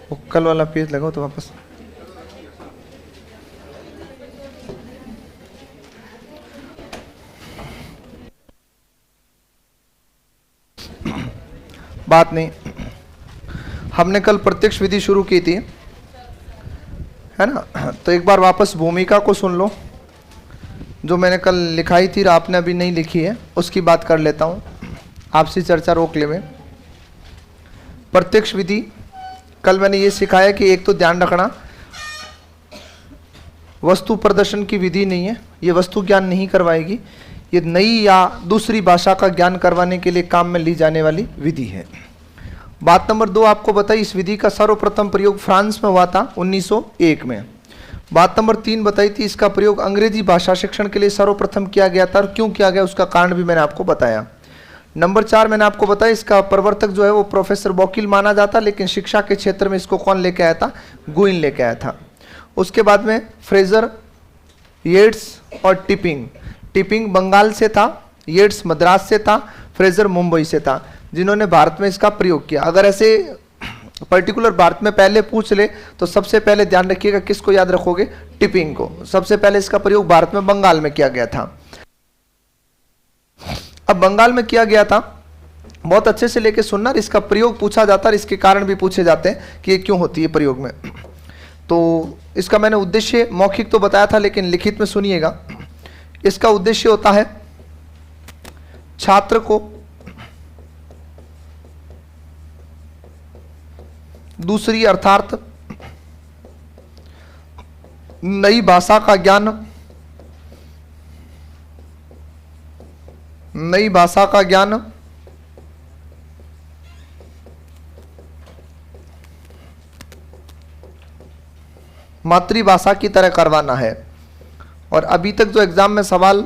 वो कल वाला पेज लगाओ तो वापस। बात नहीं, हमने कल प्रत्यक्ष विधि शुरू की थी, है ना? तो एक बार वापस भूमिका को सुन लो, जो मैंने कल लिखाई थी, आपने अभी नहीं लिखी है, उसकी बात कर लेता हूँ, आपसी चर्चा रोक ले में। प्रत्यक्ष विधि कल मैंने ये सिखाया कि एक तो ध्यान रखना, वस्तु प्रदर्शन की विधि नहीं है, ये वस्तु ज्ञान नहीं करवाएगी, ये नई या दूसरी भाषा का ज्ञान करवाने के लिए काम में ली जाने वाली विधि है। बात नंबर 2 आपको बताई, इस विधि का सर्वप्रथम प्रयोग फ्रांस में हुआ था 1901 में। बात नंबर 3 बताई थी, इसका प्रयोग अंग्रेजी भाषा शिक्षण के लिए सर्वप्रथम किया गया था, और क्यों किया गया उसका कारण भी मैंने आपको बताया। नंबर 4 मैंने आपको बताया, इसका प्रवर्तक जो है वो प्रोफेसर बोकिल माना जाता, लेकिन शिक्षा के क्षेत्र में इसको कौन लेके आया था? गुइन लेके आया था। उसके बाद में फ्रेजर, येट्स और टिपिंग। टिपिंग बंगाल से था, येट्स मद्रास से था, फ्रेजर मुंबई से था, जिन्होंने भारत में इसका प्रयोग किया। अगर ऐसे पर्टिकुलर भारत में पहले पूछ ले तो सबसे पहले ध्यान रखिएगा, किसको याद रखोगे? टिपिंग को। सबसे पहले इसका प्रयोग भारत में बंगाल में किया गया था। अब बंगाल में किया गया था, बहुत अच्छे से लेके सुनना, इसका प्रयोग पूछा जाता है, इसके कारण भी पूछे जाते हैं कि ये क्यों होती है प्रयोग में। तो इसका मैंने उद्देश्य मौखिक तो बताया था, लेकिन लिखित में सुनिएगा। इसका उद्देश्य होता है छात्र को दूसरी अर्थात नई भाषा का ज्ञान, नई भाषा का ज्ञान मातृभाषा की तरह करवाना है। और अभी तक जो एग्जाम में सवाल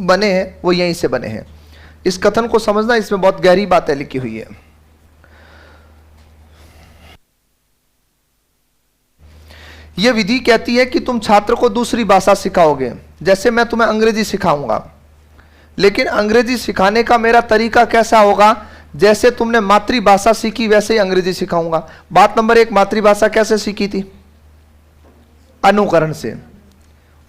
बने हैं वो यहीं से बने हैं। इस कथन को समझना, इसमें बहुत गहरी बातें लिखी हुई है। यह विधि कहती है कि तुम छात्र को दूसरी भाषा सिखाओगे, जैसे मैं तुम्हें अंग्रेजी सिखाऊंगा, लेकिन अंग्रेजी सिखाने का मेरा तरीका कैसा होगा? जैसे तुमने मातृभाषा सीखी वैसे ही अंग्रेजी सिखाऊंगा। बात नंबर 1, मातृभाषा कैसे सीखी थी? अनुकरण से।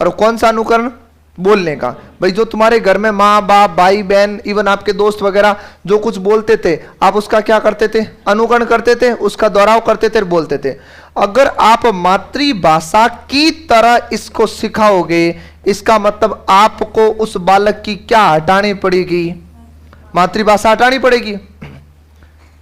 और कौन सा अनुकरण? बोलने का। भाई जो तुम्हारे घर में माँ बाप भाई बहन इवन आपके दोस्त वगैरह जो कुछ बोलते थे, आप उसका क्या करते थे? अनुकरण करते थे, उसका दोहराव करते थे, बोलते थे। अगर आप मातृभाषा की तरह इसको सिखाओगे, इसका मतलब आपको उस बालक की क्या हटानी पड़ेगी? मातृभाषा हटानी पड़ेगी।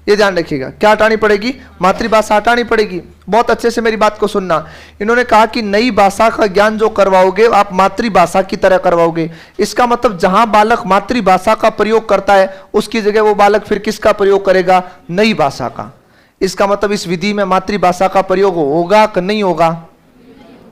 ये ध्यान रखिएगा, क्या हटानी पड़ेगी? मातृभाषा हटानी पड़ेगी। बहुत अच्छे से मेरी बात को सुनना। इन्होंने कहा कि नई भाषा का ज्ञान जो करवाओगे आप मातृभाषा की तरह करवाओगे। इसका मतलब जहां बालक मातृभाषा का प्रयोग करता है उसकी जगह वो बालक फिर किसका प्रयोग करेगा? नई भाषा का। इसका मतलब इस विधि में मातृभाषा का प्रयोग होगा कि नहीं होगा?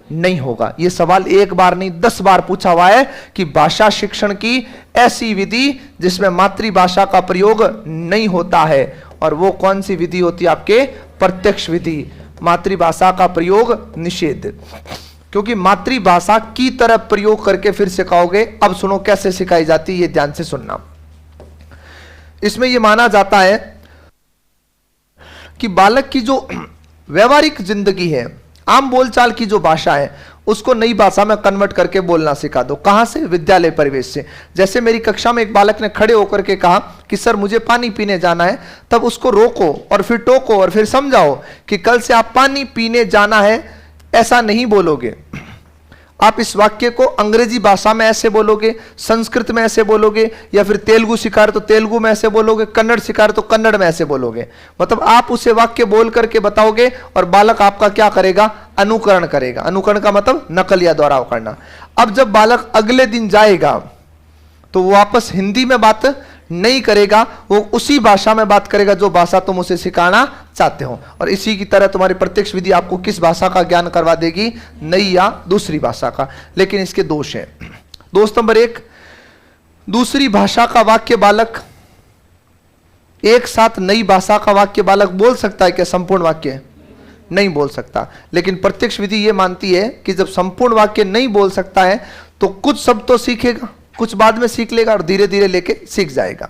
नहीं होगा। यह सवाल एक बार नहीं 10 बार पूछा हुआ है कि भाषा शिक्षण की ऐसी विधि जिसमें मातृभाषा का प्रयोग नहीं होता है, और वो कौन सी विधि होती है? आपके प्रत्यक्ष विधि। मातृभाषा का प्रयोग निषेध, क्योंकि मातृभाषा की तरह प्रयोग करके फिर सिखाओगे। अब सुनो कैसे सिखाई जाती है, ये ध्यान से सुनना। इसमें यह माना जाता है कि बालक की जो व्यवहारिक जिंदगी है, आम बोलचाल की जो भाषा है, उसको नई भाषा में कन्वर्ट करके बोलना सिखा दो। कहां से? विद्यालय परिवेश से। जैसे मेरी कक्षा में एक बालक ने खड़े होकर के कहा कि सर मुझे पानी पीने जाना है, तब उसको रोको और फिर टोको और फिर समझाओ कि कल से आप पानी पीने जाना है ऐसा नहीं बोलोगे। आप इस वाक्य को अंग्रेजी भाषा में ऐसे बोलोगे, संस्कृत में ऐसे बोलोगे, या फिर तेलुगु सिखा रहे तो तेलुगु में ऐसे बोलोगे, कन्नड़ सिखा रहे तो कन्नड़ में ऐसे बोलोगे। मतलब आप उसे वाक्य बोल करके बताओगे और बालक आपका क्या करेगा? अनुकरण करेगा। अनुकरण का मतलब नकल या दोहराव करना। अब जब बालक अगले दिन जाएगा तो वो वापस हिंदी में बात नहीं करेगा, वो उसी भाषा में बात करेगा जो भाषा तुम उसे सिखाना चाहते हो। और इसी की तरह तुम्हारी प्रत्यक्ष विधि आपको किस भाषा का ज्ञान करवा देगी? नई या दूसरी भाषा का। लेकिन इसके दोष हैं। दोष नंबर 1, दूसरी भाषा का वाक्य बालक एक साथ नई भाषा का वाक्य बालक बोल सकता है क्या? संपूर्ण वाक्य नहीं बोल सकता। लेकिन प्रत्यक्ष विधि यह मानती है कि जब संपूर्ण वाक्य नहीं बोल सकता है तो कुछ शब्द तो सीखेगा, कुछ बाद में सीख लेगा और धीरे धीरे लेके सीख जाएगा।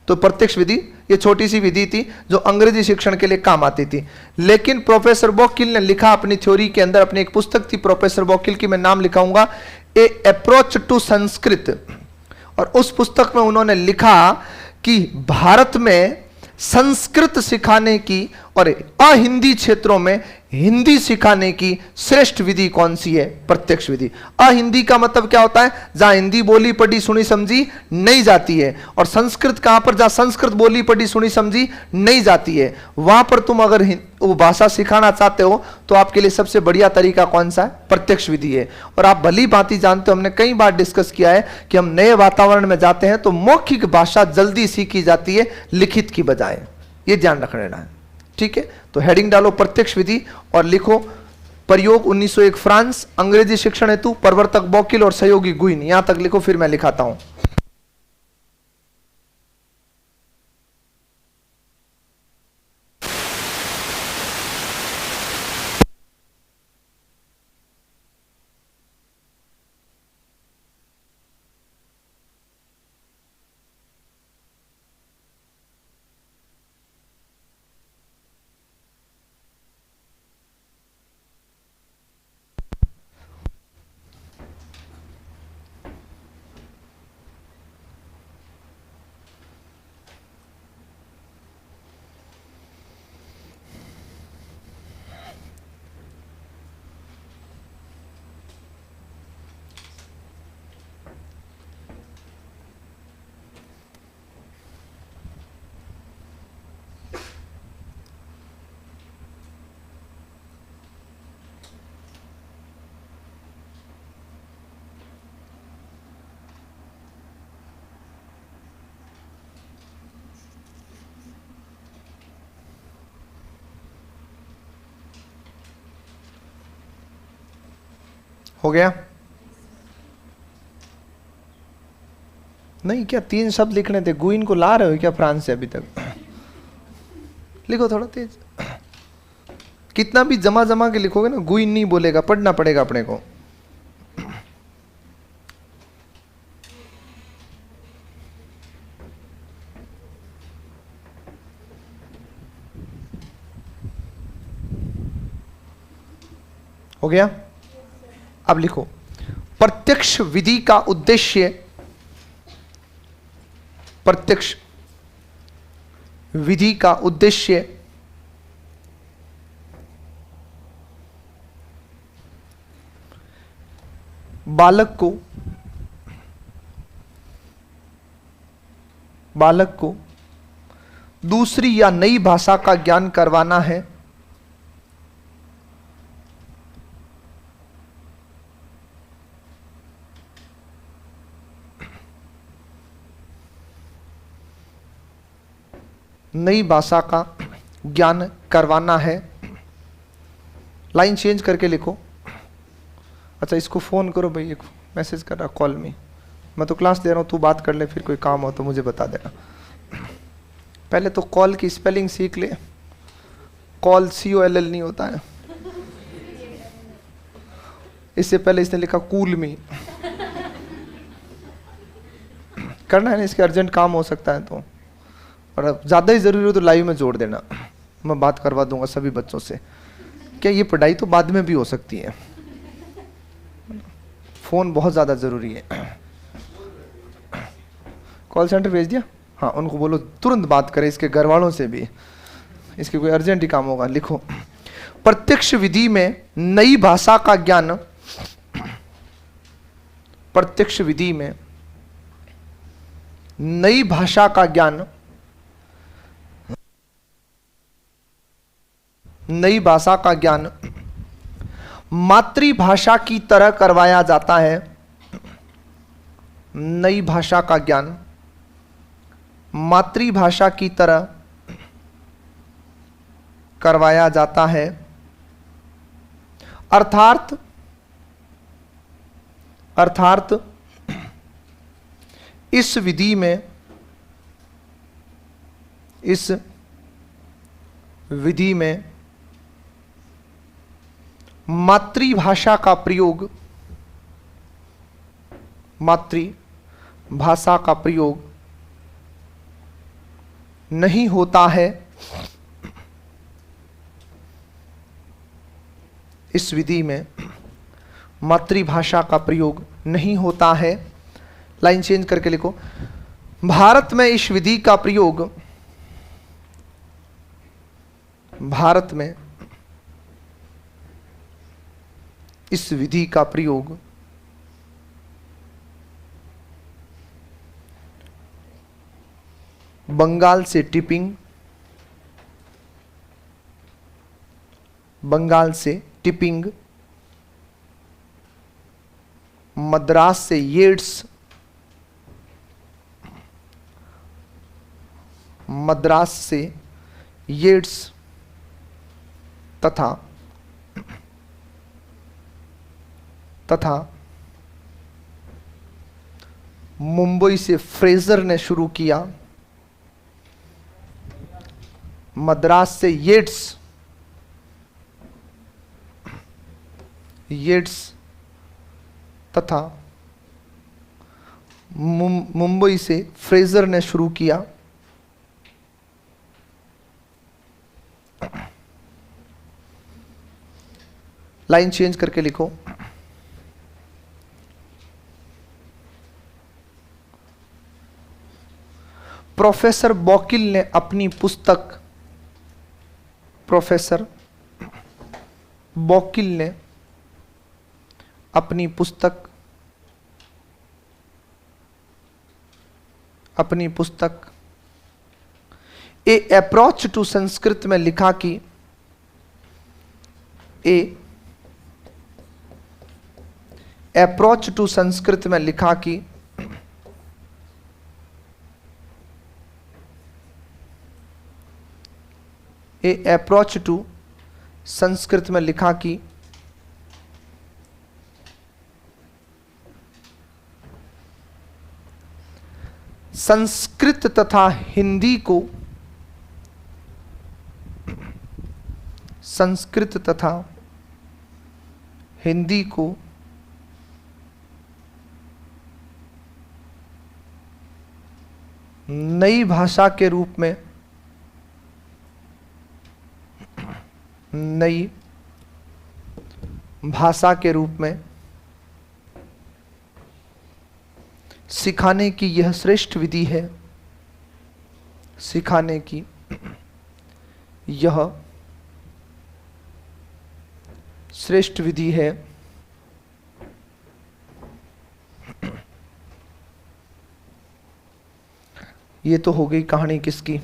तो प्रत्यक्ष विधि ये छोटी सी विधि थी जो अंग्रेजी शिक्षण के लिए काम आती थी। लेकिन प्रोफेसर बोकिल ने लिखा अपनी थ्योरी के अंदर, अपनी एक पुस्तक थी प्रोफेसर बोकिल की, मैं नाम लिखाऊंगा, ए अप्रोच टू संस्कृत, और उस पुस्तक में उन्होंने लिखा कि भारत में संस्कृत सिखाने की और अहिंदी क्षेत्रों में हिंदी सिखाने की श्रेष्ठ विधि कौन सी है? प्रत्यक्ष विधि। अहिंदी का मतलब क्या होता है? जहां हिंदी बोली पढ़ी सुनी समझी नहीं जाती है, और संस्कृत कहां पर? जहां संस्कृत बोली पढ़ी सुनी समझी नहीं जाती है, वहां पर तुम अगर वो भाषा सिखाना चाहते हो तो आपके लिए सबसे बढ़िया तरीका कौन सा है? प्रत्यक्ष विधि है। और आप भली भांति जानते हो, हमने कई बार डिस्कस किया है कि हम नए वातावरण में जाते हैं तो मौखिक भाषा जल्दी सीखी जाती है लिखित की बजाय, ये ध्यान रख लेना है, ठीक है। तो हेडिंग डालो प्रत्यक्ष विधि और लिखो प्रयोग 1901 फ्रांस, अंग्रेजी शिक्षण हेतु प्रवर्तक बोकिल और सहयोगी गुइन, यहां तक लिखो, फिर मैं लिखाता हूं। हो गया? नहीं क्या 3 शब्द लिखने थे? गुइन को ला रहे हो क्या फ्रांस से अभी तक? लिखो थोड़ा तेज, कितना भी जमा जमा के लिखोगे ना, गुइन नहीं बोलेगा, पढ़ना पड़ेगा अपने को। हो गया? अब लिखो प्रत्यक्ष विधि का उद्देश्य, प्रत्यक्ष विधि का उद्देश्य बालक को दूसरी या नई भाषा का ज्ञान करवाना है, नई भाषा का ज्ञान करवाना है। लाइन चेंज करके लिखो। अच्छा इसको फोन करो भाई, एक मैसेज कर रहा, कॉल मी, मैं तो क्लास दे रहा हूँ, तू बात कर ले, फिर कोई काम हो तो मुझे बता देना। पहले तो कॉल की स्पेलिंग सीख ले, कॉल COLL नहीं होता है। इससे पहले इसने लिखा कूल मी। करना है ना, इसके अर्जेंट काम हो सकता है तो, और अब ज़्यादा ही ज़रूरी हो तो लाइव में जोड़ देना, मैं बात करवा दूंगा सभी बच्चों से। क्या ये पढ़ाई तो बाद में भी हो सकती है, फ़ोन बहुत ज़्यादा ज़रूरी है। कॉल सेंटर भेज दिया? हाँ, उनको बोलो तुरंत बात करें, इसके घर वालों से भी, इसके कोई अर्जेंट ही काम होगा। लिखो प्रत्यक्ष विधि में नई भाषा का ज्ञान, प्रत्यक्ष विधि में नई भाषा का ज्ञान, नई भाषा का ज्ञान मातृभाषा की तरह करवाया जाता है। नई भाषा का ज्ञान मातृभाषा की तरह करवाया जाता है, अर्थात इस विधि में, इस विधि में मातृभाषा का प्रयोग, मातृभाषा का प्रयोग नहीं होता है। इस विधि में मातृभाषा का प्रयोग नहीं होता है। लाइन चेंज करके लिखो, भारत में इस विधि का प्रयोग, भारत में इस विधि का प्रयोग बंगाल से टिपिंग, बंगाल से टिपिंग, मद्रास से येट्स, मद्रास से येट्स तथा मुंबई से फ्रेजर ने शुरू किया। मद्रास से येट्स तथा मुंबई से फ्रेजर ने शुरू किया। लाइन चेंज करके लिखो, प्रोफेसर बॉकिल ने अपनी पुस्तक, प्रोफेसर बॉकिल ने अपनी पुस्तक ए अप्रोच टू संस्कृत में लिखा कि अप्रोच टू संस्कृत में लिखा कि अप्रोच टू संस्कृत में लिखा कि संस्कृत तथा हिंदी को, संस्कृत तथा हिंदी को नई भाषा के रूप में, नई भाषा के रूप में सिखाने की यह श्रेष्ठ विधि है, सिखाने की यह श्रेष्ठ विधि है। ये तो हो गई कहानी किसकी?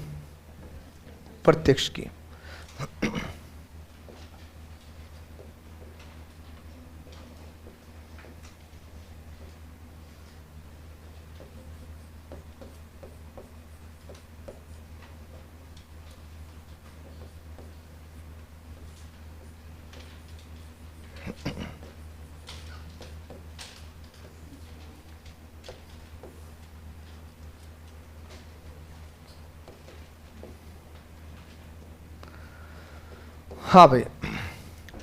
प्रत्यक्ष की। हाँ भाई,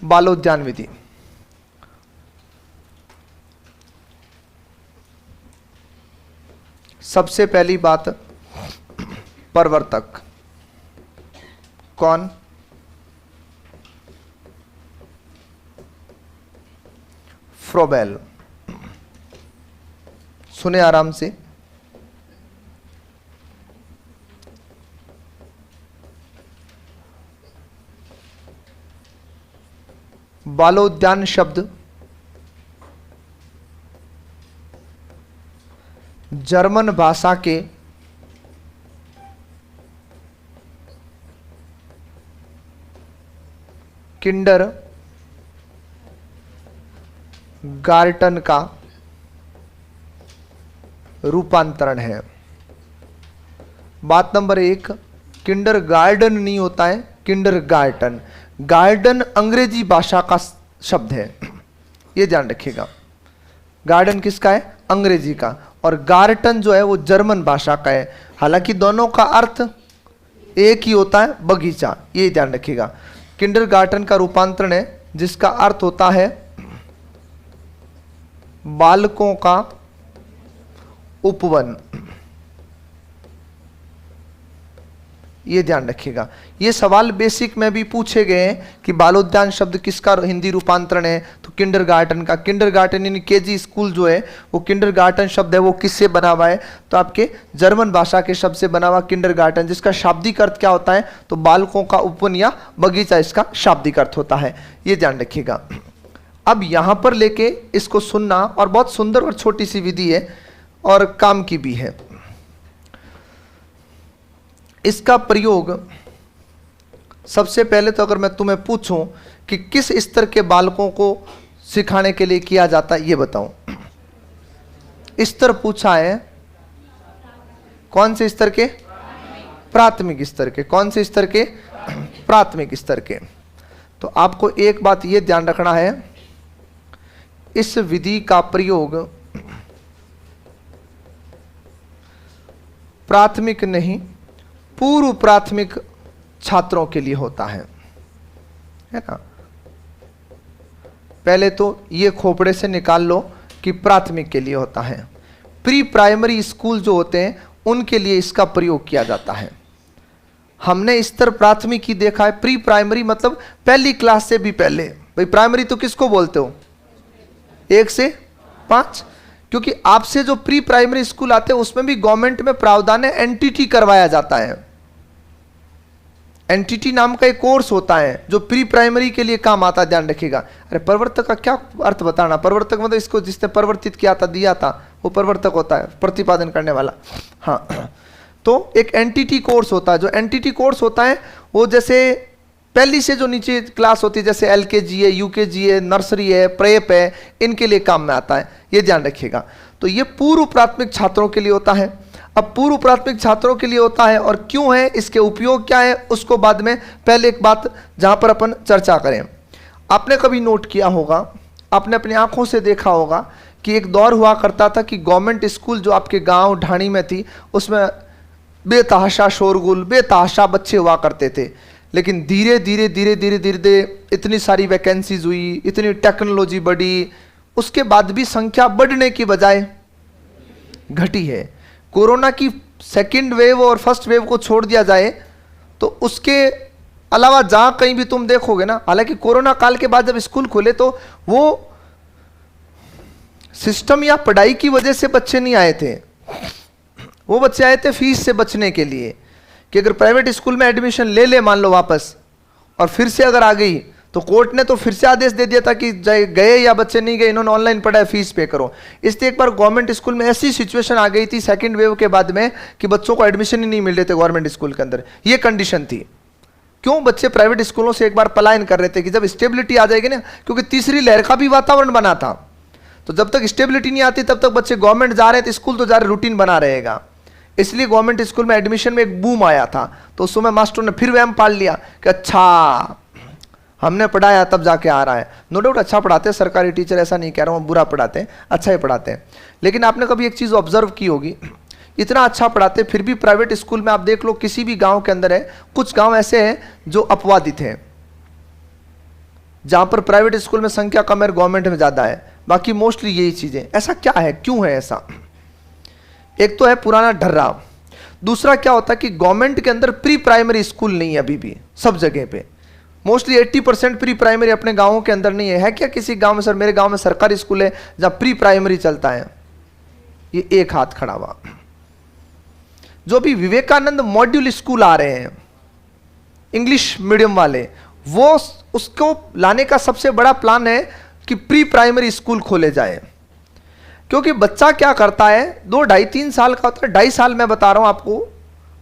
बालोद्यान विधि। सबसे पहली बात, प्रवर्तक कौन? फ्रोबेल। सुने आराम से, बालोद्यान शब्द जर्मन भाषा के किंडर गार्टन का रूपांतरण है। बात नंबर एक, किंडर गार्डन नहीं होता है, किंडर गार्टन। गार्डन अंग्रेजी भाषा का शब्द है, ये ध्यान रखिएगा। गार्डन किसका है? अंग्रेजी का। और गार्टन जो है वो जर्मन भाषा का है। हालांकि दोनों का अर्थ एक ही होता है, बगीचा, ये ध्यान रखिएगा। किंडर गार्टन का रूपांतरण है जिसका अर्थ होता है बालकों का उपवन। ये ध्यान रखिएगा। ये सवाल बेसिक में भी पूछे गए हैं कि बालोद्यान शब्द किसका हिंदी रूपांतरण है, तो किंडरगार्टन का। किंडरगार्टन यानी केजी स्कूल जो है वो किंडरगार्टन शब्द है वो किससे बना हुआ है, तो आपके जर्मन भाषा के शब्द से बना हुआ किंडरगार्टन, जिसका शाब्दिक अर्थ क्या होता है, तो बालकों का उपवन या बगीचा इसका शाब्दिक अर्थ होता है। ये ध्यान रखिएगा। अब यहां पर लेके इसको सुनना, और बहुत सुंदर और छोटी सी विधि है और काम की भी है। इसका प्रयोग सबसे पहले तो अगर मैं तुम्हें पूछूं कि किस स्तर के बालकों को सिखाने के लिए किया जाता है, ये बताऊं। स्तर पूछा है, कौन से स्तर के, प्राथमिक स्तर के। कौन से स्तर के, प्राथमिक स्तर के। तो आपको एक बात ये ध्यान रखना है, इस विधि का प्रयोग प्राथमिक नहीं पूर्व प्राथमिक छात्रों के लिए होता है ना। पहले तो ये खोपड़े से निकाल लो कि प्राथमिक के लिए होता है। प्री प्राइमरी स्कूल जो होते हैं उनके लिए इसका प्रयोग किया जाता है। हमने स्तर प्राथमिक ही देखा है। प्री प्राइमरी मतलब पहली क्लास से भी पहले। भाई प्राइमरी तो किसको बोलते हो, 1 से 5, क्योंकि आपसे जो प्री प्राइमरी स्कूल आते हैं उसमें भी गवर्नमेंट में प्रावधान है, एनटीटी करवाया जाता है। एनटीटी नाम का एक कोर्स होता है जो प्री प्राइमरी के लिए काम आता है, ध्यान रखिएगा। अरे प्रवर्तक का क्या अर्थ बताना, प्रवर्तक मतलब इसको जिसने परिवर्तित किया था, दिया था, वो प्रवर्तक होता है, प्रतिपादन करने वाला। हाँ, तो एक एनटीटी कोर्स होता है। जो एनटीटी कोर्स होता है वो जैसे पहली से जो नीचे क्लास होती है, जैसे एलकेजी है, यूकेजी है, नर्सरी है, प्रेप है, इनके लिए काम में आता है। ये ध्यान रखिएगा। तो ये पूर्व प्राथमिक छात्रों के लिए होता है। अब पूर्व प्राथमिक छात्रों के लिए होता है और क्यों है, इसके उपयोग क्या है, उसको बाद में, पहले एक बात जहां पर अपन चर्चा करें। आपने कभी नोट किया होगा, आपने अपनी आंखों से देखा होगा कि एक दौर हुआ करता था कि गवर्नमेंट स्कूल जो आपके गांव ढाणी में थी उसमें बेतहाशा शोरगुल, बेतहाशा बच्चे हुआ करते थे। लेकिन धीरे धीरे धीरे धीरे धीरे धीरे इतनी सारी वैकेंसीज हुई, इतनी टेक्नोलॉजी बढ़ी, उसके बाद भी संख्या बढ़ने की बजाय घटी है। कोरोना की सेकेंड वेव और फर्स्ट वेव को छोड़ दिया जाए तो उसके अलावा जहां कहीं भी तुम देखोगे ना, हालांकि कोरोना काल के बाद जब स्कूल खुले तो वो सिस्टम या पढ़ाई की वजह से बच्चे नहीं आए थे, वो बच्चे आए थे फीस से बचने के लिए कि अगर प्राइवेट स्कूल में एडमिशन ले ले मान लो वापस, और फिर से अगर आ गई तो कोर्ट ने तो फिर से आदेश दे दिया था कि गए या बच्चे नहीं गए, इन्होंने ऑनलाइन पढ़ा है, फीस पे करो। इसलिए एक बार गवर्नमेंट स्कूल में ऐसी सिचुएशन आ गई थी सेकंड वेव के बाद में कि बच्चों को एडमिशन ही नहीं मिल रहे थे गवर्नमेंट स्कूल के अंदर। ये कंडीशन थी। क्यों, बच्चे प्राइवेट स्कूलों से एक बार पलायन कर रहे थे कि जब स्टेबिलिटी आ जाएगी ना, क्योंकि तीसरी लहर का भी वातावरण बना था, तो जब तक स्टेबिलिटी नहीं आती तब तक बच्चे गवर्नमेंट जा रहे थे, स्कूल तो जा रहे, रूटीन बना रहेगा। इसलिए गवर्नमेंट स्कूल में एडमिशन में एक बूम आया था। तो उस समय मास्टरों ने फिर वहम पाल लिया कि अच्छा हमने पढ़ाया तब जाके आ रहा है। नो डाउट अच्छा पढ़ाते हैं सरकारी टीचर, ऐसा नहीं कह रहा हूँ बुरा पढ़ाते हैं, अच्छा ही पढ़ाते हैं। लेकिन आपने कभी एक चीज़ ऑब्जर्व की होगी, इतना अच्छा पढ़ाते फिर भी प्राइवेट स्कूल में आप देख लो, किसी भी गांव के अंदर है, कुछ गांव ऐसे हैं जो अपवादित हैं, जहां पर प्राइवेट स्कूल में संख्या कम है, गवर्नमेंट में ज़्यादा है। बाकी मोस्टली यही चीज़ें। ऐसा क्या है, क्यों है ऐसा? एक तो है पुराना ढर्रा, दूसरा क्या होता है कि गवर्नमेंट के अंदर प्री प्राइमरी स्कूल नहीं है अभी भी सब जगह पे। मोस्टली 80% प्री प्राइमरी अपने गांवों के अंदर नहीं है क्या किसी गांव में? सर मेरे गांव में सरकारी स्कूल है जहां प्री प्राइमरी चलता है। ये एक हाथ खड़ा हुआ। जो भी विवेकानंद मॉड्यूल स्कूल आ रहे हैं इंग्लिश मीडियम वाले, वो उसको लाने का सबसे बड़ा प्लान है कि प्री प्राइमरी स्कूल खोले जाए। क्योंकि बच्चा क्या करता है, 2, 2.5, 3 साल का होता है, 2.5 साल मैं बता रहा हूं आपको,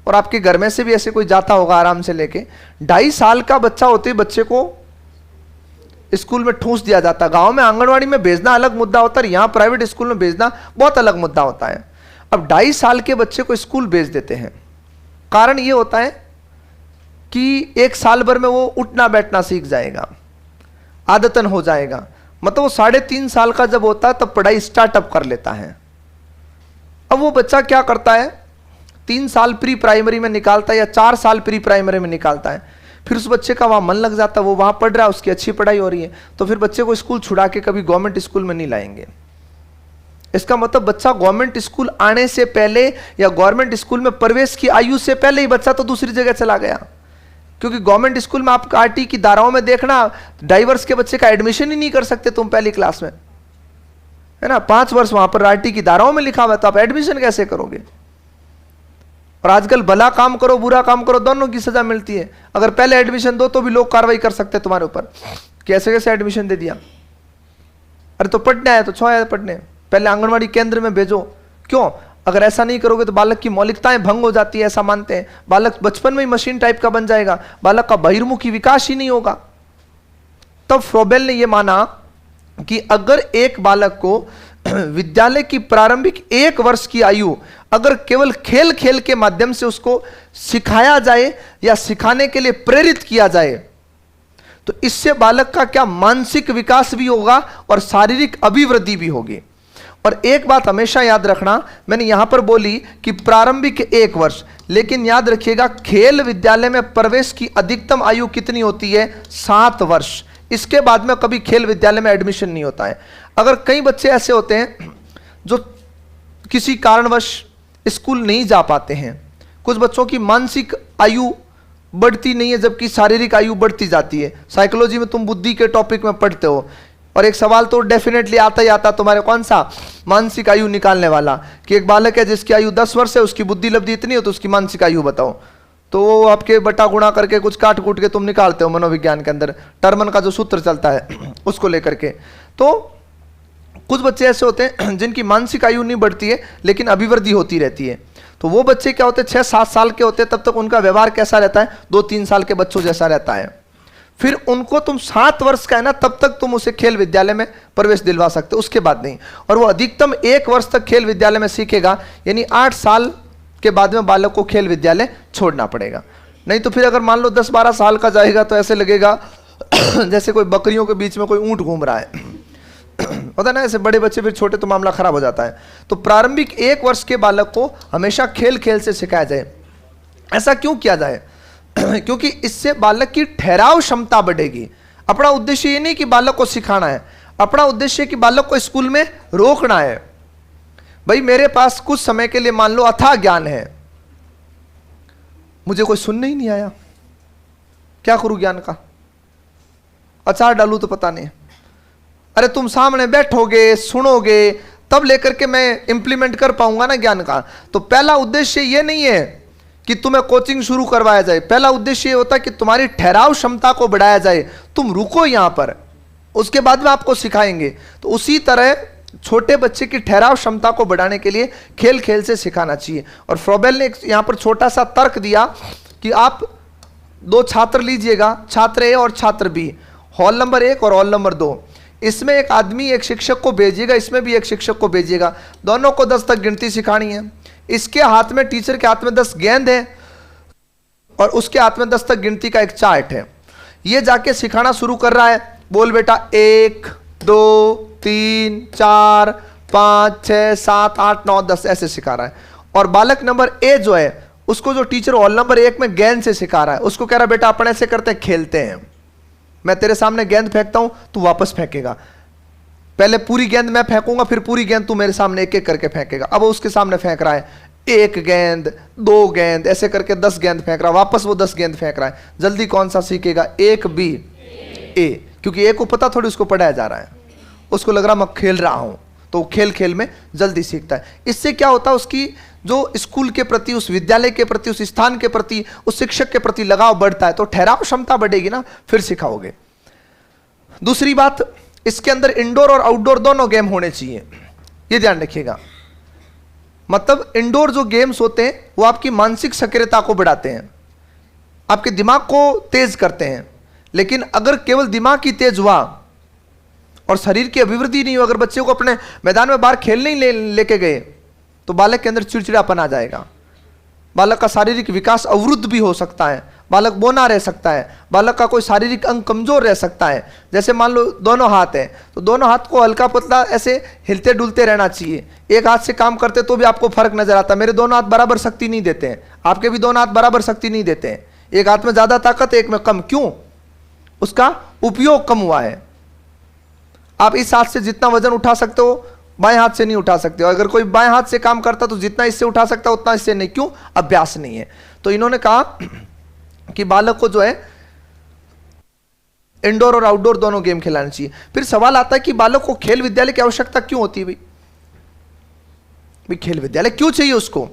और आपके घर में से भी ऐसे कोई जाता होगा आराम से लेके, 2.5 साल का बच्चा होते ही बच्चे को स्कूल में ठूंस दिया जाता है। गांव में आंगनवाड़ी में भेजना अलग मुद्दा होता है, यहां प्राइवेट स्कूल में भेजना बहुत अलग मुद्दा होता है। अब 2.5 साल के बच्चे को स्कूल भेज देते हैं। कारण यह होता है कि 1 साल भर में वो उठना बैठना सीख जाएगा, आदतन हो जाएगा। मतलब वो 3.5 साल का जब होता है तब पढ़ाई स्टार्टअप कर लेता है। अब वो बच्चा क्या करता है, 3 साल प्री प्राइमरी में निकालता है या 4 साल प्री प्राइमरी में निकालता है, फिर उस बच्चे का वहां मन लग जाता है, वो वहां पढ़ रहा है, उसकी अच्छी पढ़ाई हो रही है, तो फिर बच्चे को स्कूल छुड़ा के कभी गवर्नमेंट स्कूल में नहीं लाएंगे। इसका मतलब बच्चा गवर्नमेंट स्कूल आने से पहले या गवर्नमेंट स्कूल में प्रवेश की आयु से पहले ही बच्चा तो दूसरी जगह चला गया। क्योंकि गवर्नमेंट स्कूल में आप आरटी की धाराओं में देखना, डाइवर्स के बच्चे का एडमिशन ही नहीं कर सकते तुम पहली क्लास में, है ना। 5 वर्ष वहां पर आरटी की धाराओं में लिखा हुआ है, तो आप एडमिशन कैसे करोगे। और आजकल भला काम करो बुरा काम करो दोनों की सजा मिलती है। अगर पहले एडमिशन दो तो भी लोग कार्रवाई कर सकते हैं तुम्हारे ऊपर, कैसे कैसे एडमिशन दे दिया। अरे तो पढ़ने आया तो छो आया पढ़ने, पहले आंगनवाड़ी केंद्र में भेजो। क्यों? अगर ऐसा नहीं करोगे तो बालक की मौलिकताएं भंग हो जाती है, ऐसा मानते हैं। बालक बचपन में ही मशीन टाइप का बन जाएगा, बालक का बहिर्मुखी विकास ही नहीं होगा। तब फ्रोबेल ने यह माना कि अगर एक बालक को विद्यालय की प्रारंभिक 1 वर्ष की आयु अगर केवल खेल खेल के माध्यम से उसको सिखाया जाए या सिखाने के लिए प्रेरित किया जाए, तो इससे बालक का क्या मानसिक विकास भी होगा और शारीरिक अभिवृद्धि भी होगी। और एक बात हमेशा याद रखना, मैंने यहां पर बोली कि प्रारंभिक 1 वर्ष, लेकिन याद रखिएगा खेल विद्यालय में प्रवेश की अधिकतम आयु कितनी होती है? 7 वर्ष। इसके बाद में कभी खेल विद्यालय में एडमिशन नहीं होता है। अगर कई बच्चे ऐसे होते हैं जो किसी कारणवश स्कूल नहीं जा पाते हैं, कुछ बच्चों की मानसिक आयु बढ़ती नहीं है जबकि शारीरिक आयु बढ़ती जाती है। साइकोलॉजी में तुम बुद्धि के टॉपिक में पढ़ते हो, और एक सवाल तो डेफिनेटली आता ही आता तुम्हारे, कौन सा? मानसिक आयु निकालने वाला, कि एक बालक है जिसकी आयु 10 वर्ष है, उसकी बुद्धि लब्धि इतनी हो तो उसकी मानसिक आयु बताओ। तो वो आपके बटा गुणा करके कुछ काट कूट के तुम निकालते हो मनोविज्ञान के अंदर, टर्मन का जो सूत्र चलता है उसको लेकर के। तो कुछ बच्चे ऐसे होते हैं जिनकी मानसिक आयु नहीं बढ़ती है लेकिन अभिवृद्धि होती रहती है। तो वो बच्चे क्या होते हैं, 6-7 साल के होते हैं, तब तक उनका व्यवहार कैसा रहता है? 2-3 साल के बच्चों जैसा रहता है। फिर उनको तुम 7 वर्ष का है ना, तब तक तुम उसे खेल विद्यालय में प्रवेश दिलवा सकते हो, उसके बाद नहीं। और वो अधिकतम 1 वर्ष तक खेल विद्यालय में सीखेगा, यानी 8 साल के बाद में बालक को खेल विद्यालय छोड़ना पड़ेगा। नहीं तो फिर अगर मान लो 10-12 साल का जाएगा तो ऐसे लगेगा जैसे कोई बकरियों के बीच में कोई ऊंट घूम रहा है होता है ना, ऐसे बड़े बच्चे फिर छोटे तो मामला खराब हो जाता है। तो प्रारंभिक 1 वर्ष के बालक को हमेशा खेल खेल से सिखाया जाए। ऐसा क्यों किया जाए? क्योंकि इससे बालक की ठहराव क्षमता बढ़ेगी। अपना उद्देश्य ये नहीं कि बालक को सिखाना है, अपना उद्देश्य कि बालक को स्कूल में रोकना है। भाई मेरे पास कुछ समय के लिए मान लो अथाह ज्ञान है, मुझे कोई सुनने ही नहीं आया, क्या करूं ज्ञान का? अचार डालूं तो पता नहीं। अरे तुम सामने बैठोगे सुनोगे तब लेकर के मैं इंप्लीमेंट कर पाऊंगा ना ज्ञान का। तो पहला उद्देश्य ये नहीं है कि तुम्हें कोचिंग शुरू करवाया जाए, पहला उद्देश्य ये होता है कि तुम्हारी ठहराव क्षमता को बढ़ाया जाए। तुम रुको यहां पर, उसके बाद में आपको सिखाएंगे। तो उसी तरह छोटे बच्चे की ठहराव क्षमता को बढ़ाने के लिए खेल खेल से सिखाना चाहिए। और फ्रोबेल ने यहां पर छोटा सा तर्क दिया कि आप 2 छात्र लीजिएगा, छात्र ए और छात्र बी, हॉल नंबर 1 और हॉल नंबर 2। इसमें एक आदमी एक शिक्षक को भेजिएगा, इसमें भी एक शिक्षक को भेजिएगा, दोनों को 10 तक गिनती सिखानी है। इसके हाथ में, टीचर के हाथ में 10 गेंद है और उसके हाथ में 10 तक गिनती का एक चार्ट है। ये जाके सिखाना शुरू कर रहा है, बोल बेटा 1 2 3 4 5 6 7 8 9 10 ऐसे सिखा रहा है। और बालक नंबर ए जो है उसको जो टीचर हॉल नंबर 1 में गेंद से सिखा रहा है, उसको कह रहा है बेटा अपन ऐसे करते हैं, खेलते हैं, मैं तेरे सामने गेंद फेंकता हूं तू वापस फेंकेगा, पहले पूरी गेंद मैं फेंकूंगा फिर पूरी गेंद तू मेरे सामने एक एक करके फेंकेगा। अब वो उसके सामने फेंक रहा है 1 गेंद 2 गेंद ऐसे करके 10 गेंद फेंक रहा है, वापस वो 10 गेंद फेंक रहा है। जल्दी कौन सा सीखेगा? 1 बी ए, क्योंकि ए को पता थोड़ी उसको पढ़ाया जा रहा है, उसको लग रहा मैं खेल रहा हूं, तो खेल खेल में जल्दी सीखता है। इससे क्या होता है, उसकी जो स्कूल के प्रति, उस विद्यालय के प्रति, उस स्थान के प्रति, उस शिक्षक के प्रति लगाव बढ़ता है, तो ठहराव क्षमता बढ़ेगी ना, फिर सिखाओगे। दूसरी बात, इसके अंदर इंडोर और आउटडोर दोनों गेम होने चाहिए, ये ध्यान रखिएगा। मतलब इंडोर जो गेम्स होते हैं वो आपकी मानसिक सक्रियता को बढ़ाते हैं, आपके दिमाग को तेज करते हैं। लेकिन अगर केवल दिमाग ही तेज हुआ और शरीर की अभिवृद्धि नहीं हो, अगर बच्चे को अपने मैदान में बाहर खेलने ही लेके गए तो बालक के अंदर चिड़चिड़ापन आ जाएगा, बालक का शारीरिक विकास अवरुद्ध भी हो सकता है, बालक बोना रह सकता है, बालक का कोई शारीरिक अंग कमजोर रह सकता है। जैसे मान लो दोनों हाथ हैं तो दोनों हाथ को हल्का पतला ऐसे हिलते डुलते रहना चाहिए। एक हाथ से काम करते तो भी आपको फर्क नजर आता, मेरे दोनों हाथ बराबर शक्ति नहीं देते हैं, आपके भी दोनों हाथ बराबर शक्ति नहीं देते हैं, एक हाथ में ज्यादा ताकत है एक में कम। क्यों? उसका उपयोग कम हुआ है। आप इस हाथ से जितना वजन उठा सकते हो बाएं हाथ से नहीं उठा सकते, और अगर कोई बाएं हाथ से काम करता तो जितना इससे उठा सकता उतना इससे नहीं। क्यों? अभ्यास नहीं है। तो इन्होंने कहा कि बालक को जो है इंडोर और आउटडोर दोनों गेम खिलाना चाहिए। फिर सवाल आता है कि बालक को खेल विद्यालय की आवश्यकता क्यों होती है? भाई खेल विद्यालय क्यों चाहिए उसको?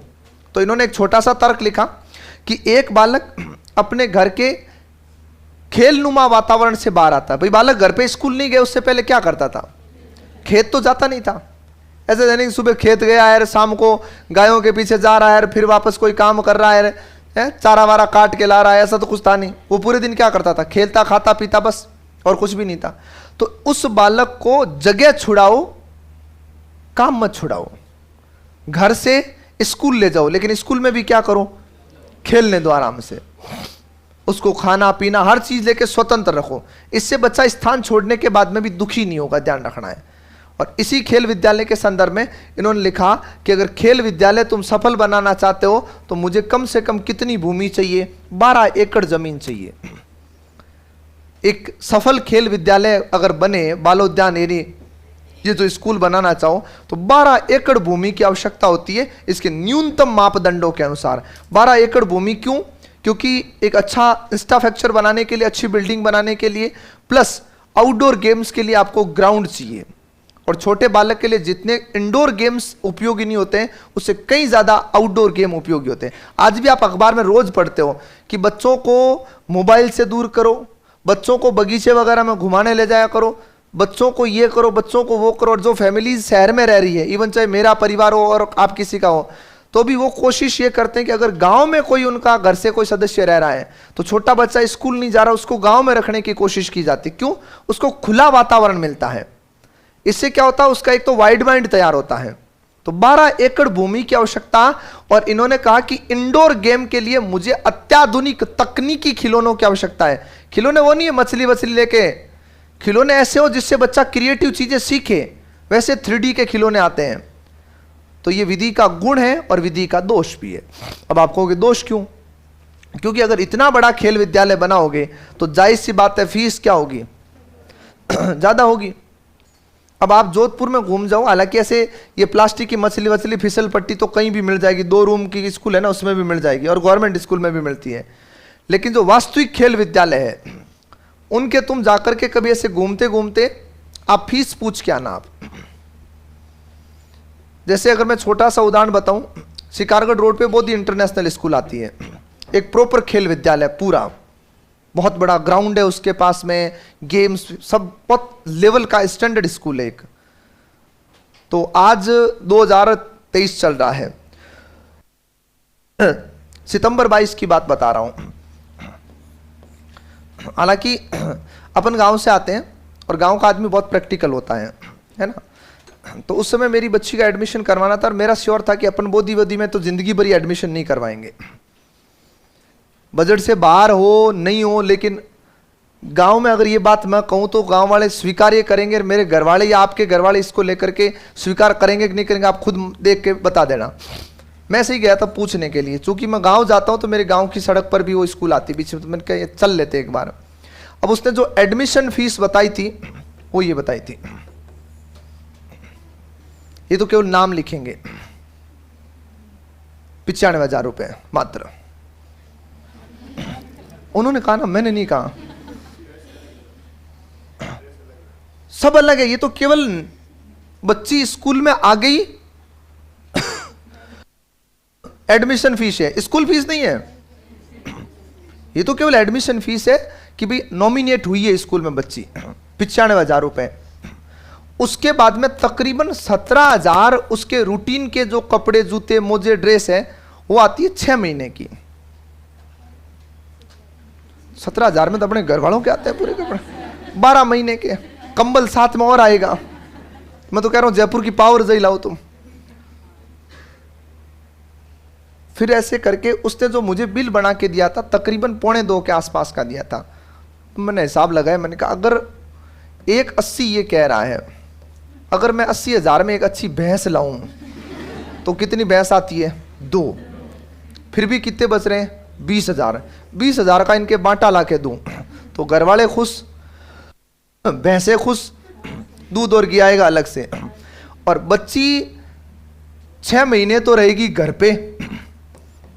तो इन्होंने एक छोटा सा तर्क लिखा कि एक बालक अपने घर के खेलनुमा वातावरण से बाहर आता है। भाई बालक घर पे स्कूल नहीं गया, उससे पहले क्या करता था? खेत तो जाता नहीं था। ऐसे दैनिक सुबह खेत गया है, शाम को गायों के पीछे जा रहा है, फिर वापस कोई काम कर रहा है, चारा वारा काट के ला रहा है, ऐसा तो कुछ था नहीं। वो पूरे दिन क्या करता था? खेलता, खाता, पीता, बस, और कुछ भी नहीं था। तो उस बालक को जगह छुड़ाओ, काम मत छुड़ाओ। घर से स्कूल ले जाओ, लेकिन स्कूल में भी क्या करो? खेलने दो आराम से। उसको खाना पीना हर चीज लेके स्वतंत्र रखो। इससे बच्चा स्थान छोड़ने के बाद में भी दुखी नहीं होगा, ध्यान रखना है। और इसी खेल विद्यालय के संदर्भ में इन्होंने लिखा कि अगर खेल विद्यालय तुम सफल बनाना चाहते हो तो मुझे कम से कम कितनी भूमि चाहिए? 12 एकड़ जमीन चाहिए। एक सफल खेल विद्यालय अगर बने, बालोद्यान एरिया, ये जो स्कूल बनाना चाहो तो 12 एकड़ भूमि की आवश्यकता होती है, इसके न्यूनतम मापदंडों के अनुसार। 12 एकड़ भूमि क्यों? क्योंकि एक अच्छा इंफ्रास्ट्रक्चर बनाने के लिए, अच्छी बिल्डिंग बनाने के लिए, प्लस आउटडोर गेम्स के लिए आपको ग्राउंड चाहिए। और छोटे बालक के लिए जितने इंडोर गेम्स उपयोगी नहीं होते हैं, उससे कई ज्यादा आउटडोर गेम उपयोगी होते हैं। आज भी आप अखबार में रोज पढ़ते हो कि बच्चों को मोबाइल से दूर करो, बच्चों को बगीचे वगैरह में घुमाने ले जाया करो, बच्चों को ये करो, बच्चों को वो करो। और जो फैमिलीज शहर में रह रही है, इवन चाहे मेरा परिवार हो और आप किसी का हो, तो भी वो कोशिश ये करते हैं कि अगर गांव में कोई उनका घर से कोई सदस्य रह रहा है तो छोटा बच्चा स्कूल नहीं जा रहा, उसको गांव में रखने की कोशिश की जाती। क्यों? उसको खुला वातावरण मिलता है। इससे क्या होता है? उसका एक तो वाइड माइंड तैयार होता है। तो 12 एकड़ भूमि की आवश्यकता। और इन्होंने कहा कि इंडोर गेम के लिए मुझे अत्याधुनिक तकनीकी खिलौनों की आवश्यकता है। खिलौने वो नहीं है मछली वछली लेके, खिलौने ऐसे हो जिससे बच्चा क्रिएटिव चीजें सीखे। वैसे 3D के खिलौने आते हैं। तो ये विधि का गुण है और विधि का दोष भी है। अब आप कहोगे दोष क्यों? क्योंकि अगर इतना बड़ा खेल विद्यालय बनाओगे तो जाहिर सी बात है फीस क्या होगी? ज्यादा होगी। अब आप जोधपुर में घूम जाओ, हालांकि ऐसे ये प्लास्टिक की मछली वछली फिसल पट्टी तो कहीं भी मिल जाएगी, 2 रूम की स्कूल है ना, उसमें भी मिल जाएगी, और गवर्नमेंट स्कूल में भी मिलती है। लेकिन जो वास्तविक खेल विद्यालय है उनके तुम जाकर के कभी ऐसे घूमते घूमते आप फीस पूछ के आना। आप जैसे अगर मैं छोटा सा उदाहरण बताऊं, शिकारगढ़ रोड पे बोधी इंटरनेशनल स्कूल आती है, एक प्रॉपर खेल विद्यालय, पूरा बहुत बड़ा ग्राउंड है, उसके पास में गेम्स सब, बहुत लेवल का स्टैंडर्ड स्कूल है एक। तो आज 2023 चल रहा है, सितंबर 22 की बात बता रहा हूं। हालांकि अपन गांव से आते हैं और गांव का आदमी बहुत प्रैक्टिकल होता है ना। तो उस समय मेरी बच्ची का एडमिशन करवाना था और मेरा श्योर था कि अपन बोधी वोधी में तो जिंदगी भर एडमिशन नहीं करवाएंगे, बजट से बाहर हो नहीं हो। लेकिन गांव में अगर ये बात मैं कहूं तो गांव वाले स्वीकार्य करेंगे, मेरे घर वाले या आपके घर वाले इसको लेकर के स्वीकार करेंगे कि नहीं करेंगे, आप खुद देख के बता देना। मैं ऐसे ही गया था पूछने के लिए, चूंकि मैं गांव जाता हूं तो मेरे गांव की सड़क पर भी वो स्कूल आती पीछे, तो मैंने कहा चल लेते एक बार। अब उसने जो एडमिशन फीस बताई थी वो ये बताई थी, ये तो केवल नाम लिखेंगे, 95,000 रुपए मात्र। उन्होंने कहा ना, मैंने नहीं कहा, सब अलग है। ये तो केवल बच्ची स्कूल में आ गई, एडमिशन फीस है, स्कूल फीस नहीं है। ये तो केवल एडमिशन फीस है कि भाई नॉमिनेट हुई है स्कूल में बच्ची, 95,000 रुपए। उसके बाद में तकरीबन 17,000 उसके रूटीन के जो कपड़े, जूते, मोजे, ड्रेस है वो आती है 6 महीने की। 17,000 में तो अपने घर वालों के आते हैं पूरे कपड़े, 12 महीने के, कंबल साथ में और आएगा। मैं तो कह रहा हूं जयपुर की पावर जई लाओ तुम। फिर ऐसे करके उसने जो मुझे बिल बना के दिया था तकरीबन 1.25 के आसपास का दिया था। तो मैंने हिसाब लगाया, मैंने कहा अगर 180 ये कह रहा है, अगर मैं 80,000 में एक अच्छी भैंस लाऊं तो कितनी भैंस आती है? 2। फिर भी कितने बच रहे हैं? 20,000। 20,000 का इनके बांटा ला के दूं तो घर वाले खुश, भैंसे खुश, दूध और घी आएगा अलग से। और बच्ची 6 महीने तो रहेगी घर पे,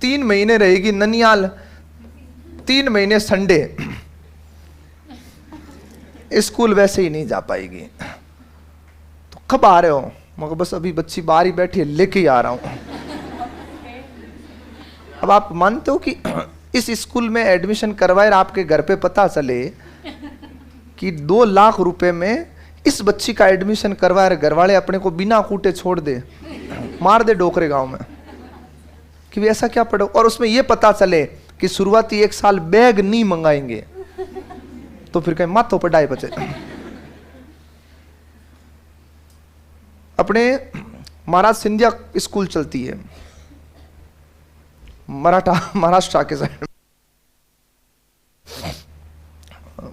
3 महीने रहेगी ननियाल, 3 महीने संडे, स्कूल वैसे ही नहीं जा पाएगी। तो कब आ रहे हो? मगर बस अभी बच्ची बाहर ही बैठी है, लेके ही आ रहा हूं। अब आप मानते हो कि इस स्कूल में एडमिशन करवाए, आपके घर पे पता चले कि 2 लाख रुपए में इस बच्ची का एडमिशन करवाए, घर वाले अपने को बिना कूटे छोड़ दे, मार दे डोकरे गांव में कि भी ऐसा क्या पढ़ो, और उसमें यह पता चले कि शुरुआती 1 साल बैग नहीं मंगाएंगे, तो फिर कहीं माथों पर डाय बचे। अपने महाराज सिंधिया स्कूल चलती है महाराष्ट्र के साइड,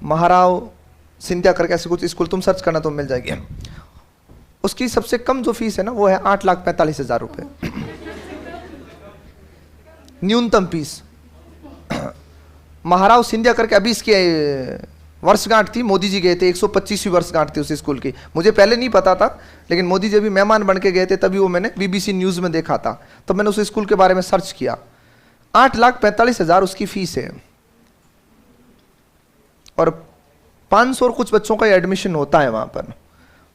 महाराव सिंधिया करके ऐसे कुछ स्कूल, तुम सर्च करना तो मिल जाएगी। उसकी सबसे कम जो फीस है ना वो है 8,45,000 रुपए न्यूनतम फीस। महाराव सिंधिया करके अभी इसकी वर्षगांठ थी, मोदी जी गए थे, 125वीं वर्षगांठ थी उस स्कूल की। मुझे पहले नहीं पता था, लेकिन मोदी जी अभी मेहमान बन के गए थे, तभी वो मैंने बीबीसी न्यूज में देखा था, तो मैंने उस स्कूल के बारे में सर्च किया। 8,45,000 उसकी फीस है, और 500 और कुछ बच्चों का एडमिशन होता है वहां पर,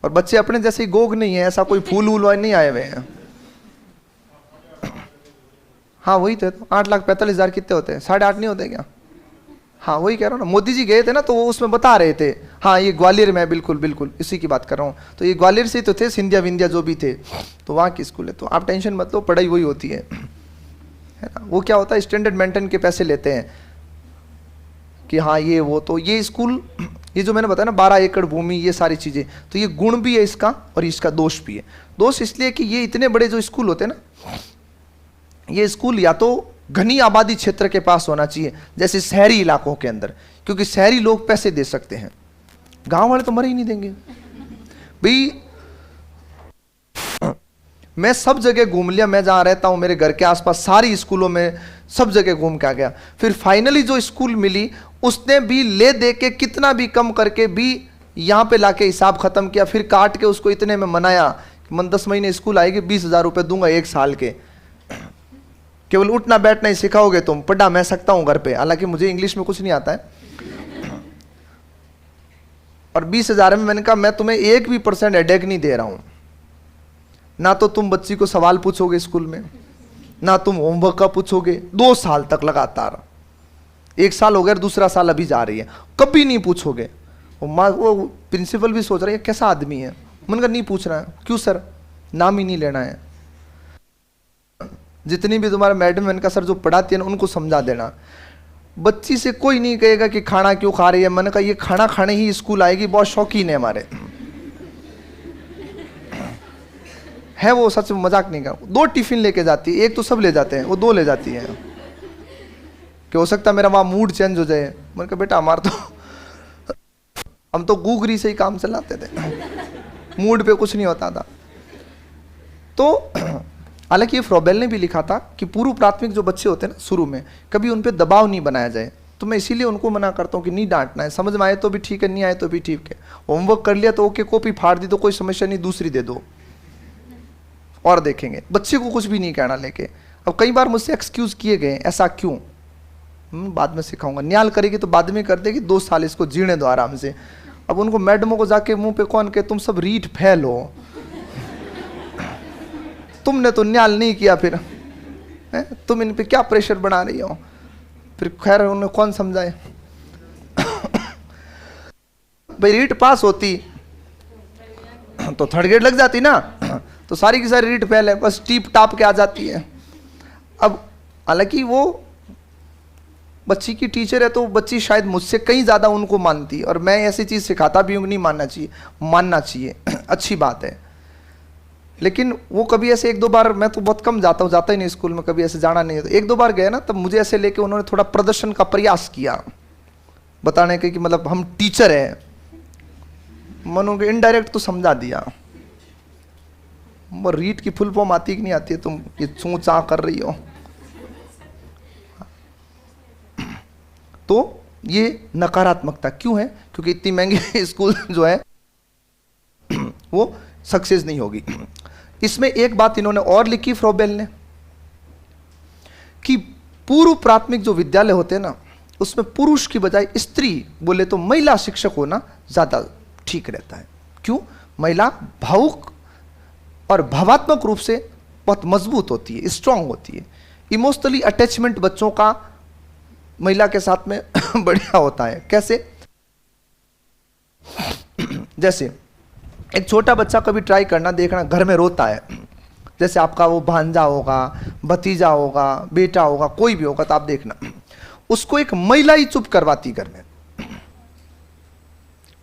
और बच्चे अपने जैसे ही गोग नहीं है, ऐसा कोई फूल वूल नहीं आए हुए हैं। हाँ वही थे, तो 8,45,000 कितने होते हैं? 8.5 नहीं होते क्या? हाँ वही कह रहा हूँ ना, मोदी जी गए थे ना, तो वो उसमें बता रहे थे। हाँ ये ग्वालियर में, बिल्कुल बिल्कुल इसी की बात कर रहा हूँ। तो ये ग्वालियर से ही तो थे, सिंधिया विंध्या जो भी थे, तो वहाँ की स्कूल है। तो आप टेंशन मत लो, पढ़ाई वही होती है ना। वो क्या होता है, स्टैंडर्ड मेंटेन के पैसे लेते हैं कि हाँ ये वो। तो ये स्कूल, ये जो मैंने बताया ना 12 एकड़ भूमि, ये सारी चीज़ें, तो ये गुण भी है इसका और इसका दोष भी है। दोष इसलिए कि ये इतने बड़े जो स्कूल होते हैं ना, ये स्कूल या तो घनी आबादी क्षेत्र के पास होना चाहिए, जैसे शहरी इलाकों के अंदर, क्योंकि शहरी लोग पैसे दे सकते हैं, गांव वाले तो मर ही नहीं देंगे भाई। मैं सब जगह घूम लिया, मैं जहां रहता हूं मेरे घर के आसपास सारी स्कूलों में सब जगह घूम के आ गया। फिर फाइनली जो स्कूल मिली उसने भी ले दे के कितना भी कम करके भी यहां पे लाके हिसाब खत्म किया, फिर काट के उसको इतने में मनाया कि मन 10 महीने स्कूल आएगी, 20,000 रुपए दूंगा 1 साल के, केवल उठना बैठना ही सिखाओगे तुम, पढ़ा मैं सकता हूं घर पे, हालांकि मुझे इंग्लिश में कुछ नहीं आता है। और 20,000 में मैंने कहा मैं तुम्हें 1% हेडेक नहीं दे रहा हूं, ना तो तुम बच्ची को सवाल पूछोगे स्कूल में, ना तुम होमवर्क का पूछोगे, 2 साल तक लगातार, 1 साल हो गया, दूसरा साल अभी जा रही है, कभी नहीं पूछोगे। वो प्रिंसिपल भी सोच रही है कैसा आदमी है, मैंने कहा नहीं पूछना है। क्यों सर? नाम ही नहीं लेना है। जितनी भी तुम्हारे मैडम, मैंने कहा सर जो पढ़ाती है ना उनको समझा देना। बच्ची से कोई नहीं कहेगा कि खाना क्यों खा रही है, मैंने कहा ये खाना खाने ही स्कूल आएगी, बहुत शौकीन है हमारे, है वो, सच में मजाक नहीं कर। 2 टिफिन लेके जाती है, एक तो सब ले जाते हैं, वो 2 ले जाती है कि हो सकता है मेरा वहां मूड चेंज हो जाए। मैंने कहा बेटा हमारा तो हम तो गूगरी से ही काम चलाते थे, मूड पे कुछ नहीं होता था। तो हालांकि ये फ्रोबेल ने भी लिखा था कि पूर्व प्राथमिक जो बच्चे होते हैं ना शुरू में, कभी उन पे दबाव नहीं बनाया जाए। तो मैं इसीलिए उनको मना करता हूँ कि नहीं डांटना है, समझ में आए तो भी ठीक है, नहीं आए तो भी ठीक है। होमवर्क कर लिया तो ओके, कॉपी फाड़ दी तो कोई समस्या नहीं, दूसरी दे दो और देखेंगे। बच्चे को कुछ भी नहीं कहना लेके। अब कई बार मुझसे एक्सक्यूज किए गए, ऐसा क्यों? बाद में सिखाऊंगा। न्याल करेगी तो बाद में कर देगी, 2 साल इसको जीने दो आराम से। अब उनको मैडमों को जाके मुंह पे कौन कहे तुम सब रीठ फैल हो, तुमने तो न्याल नहीं किया, फिर तुम इन पे क्या प्रेशर बना रही हो? फिर खैर उन्हें कौन समझाए। भाई रीट पास होती तो 3rd ग्रेड लग जाती ना, तो सारी की सारी रीट फेल है, बस टीप टाप के आ जाती है। अब हालांकि वो बच्ची की टीचर है, तो बच्ची शायद मुझसे कहीं ज्यादा उनको मानती, और मैं ऐसी चीज सिखाता भी हूँ नहीं मानना चाहिए, मानना चाहिए अच्छी बात है। लेकिन वो कभी ऐसे 1-2 बार, मैं तो बहुत कम जाता हूँ, जाता ही नहीं स्कूल में, कभी ऐसे जाना नहीं है, तो 1-2 बार गए ना, तब मुझे ऐसे लेके उन्होंने थोड़ा प्रदर्शन का प्रयास किया बताने के कि मतलब हम टीचर हैं। मैंने इनडायरेक्ट तो समझा दिया, वो रीट की फुल फॉर्म आती कि नहीं आती है, तुम ये चूं चा कर रही हो। तो ये नकारात्मकता क्यों है? क्योंकि इतनी महंगी स्कूल जो है वो सक्सेस नहीं होगी। इसमें एक बात इन्होंने और लिखी फ्रोबेल ने, कि पूर्व प्राथमिक जो विद्यालय होते हैं ना, उसमें पुरुष की बजाय स्त्री बोले तो महिला शिक्षक होना ज्यादा ठीक रहता है। क्यों? महिला भावुक और भावात्मक रूप से बहुत मजबूत होती है, स्ट्रांग होती है। इमोशनली अटैचमेंट बच्चों का महिला के साथ में बढ़िया होता है। कैसे? जैसे एक छोटा बच्चा कभी ट्राई करना देखना, घर में रोता है, जैसे आपका वो भांजा होगा, भतीजा होगा, बेटा होगा, कोई भी होगा, तो आप देखना उसको एक महिला ही चुप करवाती घर में।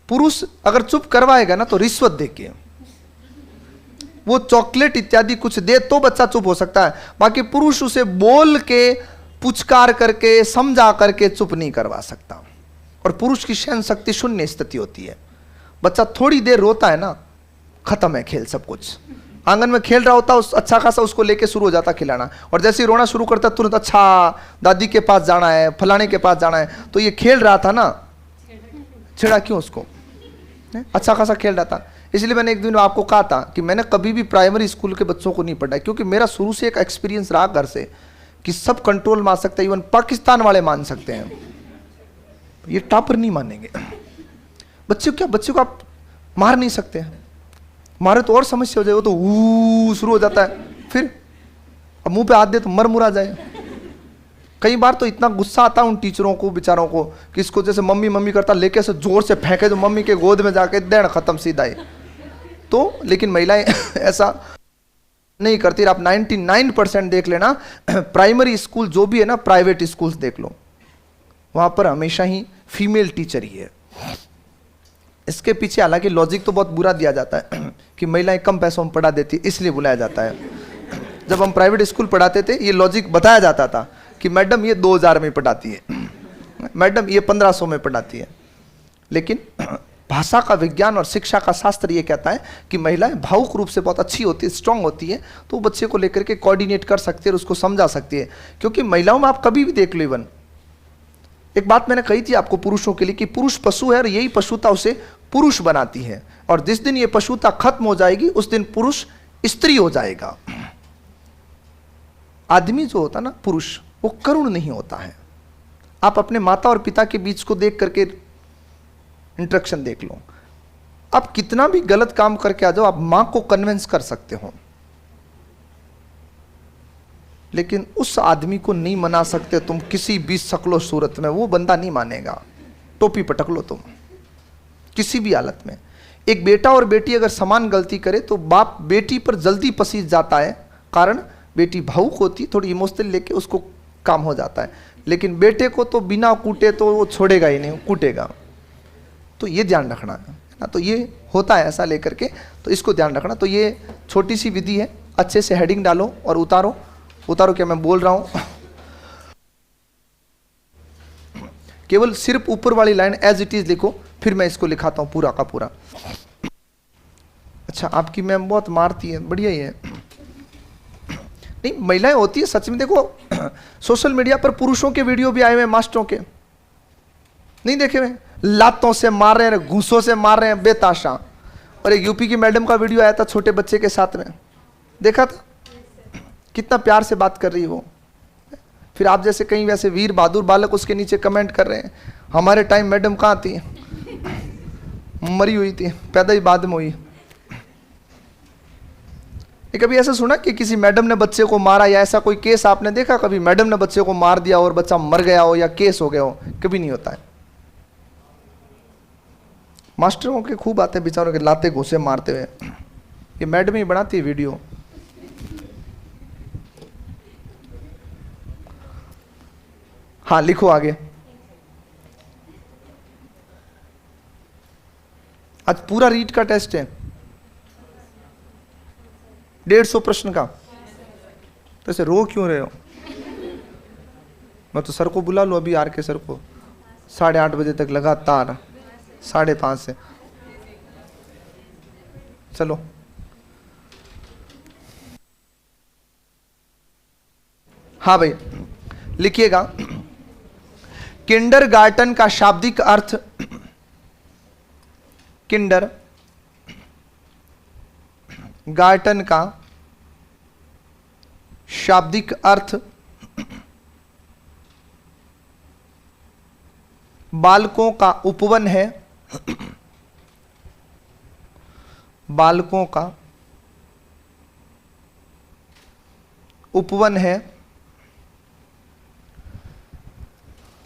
पुरुष अगर चुप करवाएगा ना तो रिश्वत देके, वो चॉकलेट इत्यादि कुछ दे तो बच्चा चुप हो सकता है, बाकी पुरुष उसे बोल के, पुचकार करके, समझा करके चुप नहीं करवा सकता। और पुरुष की सहन शक्ति शून्य स्थिति होती है। बच्चा थोड़ी देर रोता है ना, खत्म है खेल, सब कुछ। आंगन में खेल रहा होता, उस अच्छा खासा उसको लेके शुरू हो जाता खिलाना, और जैसे ही रोना शुरू करता तुरंत अच्छा दादी के पास जाना है, फलाने के पास जाना है। तो ये खेल रहा था ना, छेड़ा क्यों उसको? अच्छा खासा खेल रहा था। इसलिए मैंने एक दिन आपको कहा था कि मैंने कभी भी प्राइमरी स्कूल के बच्चों को नहीं पढ़ाया, क्योंकि मेरा शुरू से एक एक्सपीरियंस रहा घर से कि सब कंट्रोल मान सकते हैं, इवन पाकिस्तान वाले मान सकते हैं, ये टॉपर नहीं मानेंगे। बच्चे को आप मार नहीं सकते, मारे तो और समस्या हो जाए, वो तो शुरू हो जाता है, फिर अब मुंह पे हाथ दे तो मर मुरा जाए। कई बार तो इतना गुस्सा आता है उन टीचरों को बेचारों को कि इसको जैसे मम्मी मम्मी करता, लेके से जोर से फेंके तो मम्मी के गोद में जाके देना खत्म सीधा ही। तो लेकिन महिलाएं ऐसा नहीं करती। आप 99% देख लेना, प्राइमरी स्कूल जो भी है ना, प्राइवेट स्कूल्स देख लो, वहां पर हमेशा ही फीमेल टीचर ही है। इसके पीछे हालांकि लॉजिक तो बहुत बुरा दिया जाता है कि महिलाएं कम पैसों में पढ़ा देती, इसलिए बुलाया जाता है। जब हम प्राइवेट स्कूल पढ़ाते थे ये लॉजिक बताया जाता था कि मैडम ये 2000 में पढ़ाती है, मैडम ये 1500 में पढ़ाती है। लेकिन भाषा का विज्ञान और शिक्षा का शास्त्र ये कहता है कि महिलाएं भावुक रूप से बहुत अच्छी होती है, स्ट्रांग होती है, तो बच्चे को लेकर के कोऑर्डिनेट कर सकती है और उसको समझा सकती है। क्योंकि महिलाओं में आप कभी भी देख लो, इवन एक बात मैंने कही थी आपको पुरुषों के लिए कि पुरुष पशु है और यही पशुता उसे पुरुष बनाती है, और जिस दिन ये पशुता खत्म हो जाएगी उस दिन पुरुष स्त्री हो जाएगा। आदमी जो होता ना पुरुष, वो करुण नहीं होता है। आप अपने माता और पिता के बीच को देख करके इंटरेक्शन देख लो, आप कितना भी गलत काम करके आ जाओ, आप मां को कन्विंस कर सकते हो, लेकिन उस आदमी को नहीं मना सकते तुम किसी भी शक्लो सूरत में, वो बंदा नहीं मानेगा। टोपी पटक लो तुम किसी भी हालत में। एक बेटा और बेटी अगर समान गलती करे तो बाप बेटी पर जल्दी पसीज जाता है, कारण बेटी भावुक होती, थोड़ी इमोशनल लेके उसको काम हो जाता है, लेकिन बेटे को तो बिना कूटे तो वो छोड़ेगा ही नहीं, कूटेगा। तो ये ध्यान रखना है ना, तो ये होता है ऐसा लेकर के, तो इसको ध्यान रखना। तो ये छोटी सी विधि है, अच्छे से हेडिंग डालो और उतारो। क्या मैं बोल रहा हूं, केवल सिर्फ ऊपर वाली लाइन एज इट इज लिखो, फिर मैं इसको लिखाता हूं पूरा का पूरा। अच्छा, आपकी मैम बहुत मारती है, बढ़िया ही है। नहीं, महिलाएं होती है सच में। देखो सोशल मीडिया पर पुरुषों के वीडियो भी आए हुए मास्टरों के, नहीं देखे हुए, लातों से मार रहे हैं, घूसों से मार रहे हैं बेताशा। और एक यूपी की मैडम का वीडियो आया था छोटे बच्चे के साथ में, देखा था, कितना प्यार से बात कर रही है वो। फिर आप जैसे कहीं वैसे वीर बहादुर बालक उसके नीचे कमेंट कर रहे हैं, हमारे टाइम मैडम कहाँ थी, मरी हुई थी, पैदा ही बाद में हुई। कभी ऐसा सुना कि किसी मैडम ने बच्चे को मारा, या ऐसा कोई केस आपने देखा कभी मैडम ने बच्चे को मार दिया और बच्चा मर गया हो या केस हो गया हो? कभी नहीं होता है। मास्टरों के खूब आते हैं बेचारों के लाते घुसे मारते हुए, ये मैडम ही बनाती है वीडियो। हाँ लिखो आगे। आज पूरा रीड का टेस्ट है, 150 प्रश्न का। तो ऐसे रो क्यों रहे हो? मैं तो सर को बुला लूं अभी, आर के सर को, 8:30 बजे तक लगातार, 5:30 से। चलो हाँ भाई लिखिएगा। किंडरगार्टन का शाब्दिक अर्थ, किंडर गार्टन का शाब्दिक अर्थ बालकों का उपवन है। बालकों का उपवन है।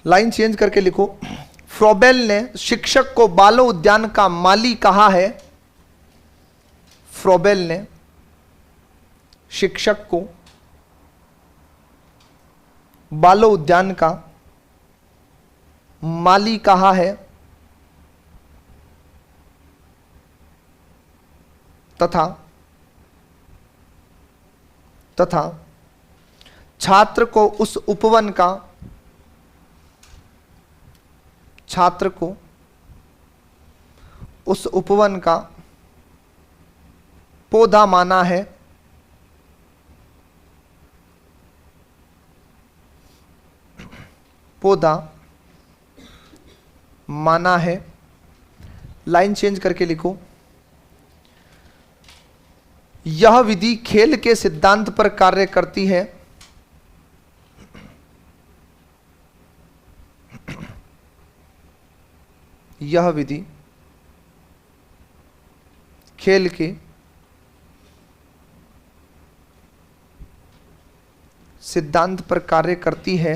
लाइन चेंज करके लिखो। फ्रोबेल ने शिक्षक को बालो उद्यान का माली कहा है। फ्रोबेल ने शिक्षक को बालो उद्यान का माली कहा है तथा छात्र को उस उपवन का पौधा माना है। पौधा माना है। लाइन चेंज करके लिखो। यह विधि खेल के सिद्धांत पर कार्य करती है। यह विधि खेल के सिद्धांत पर कार्य करती है।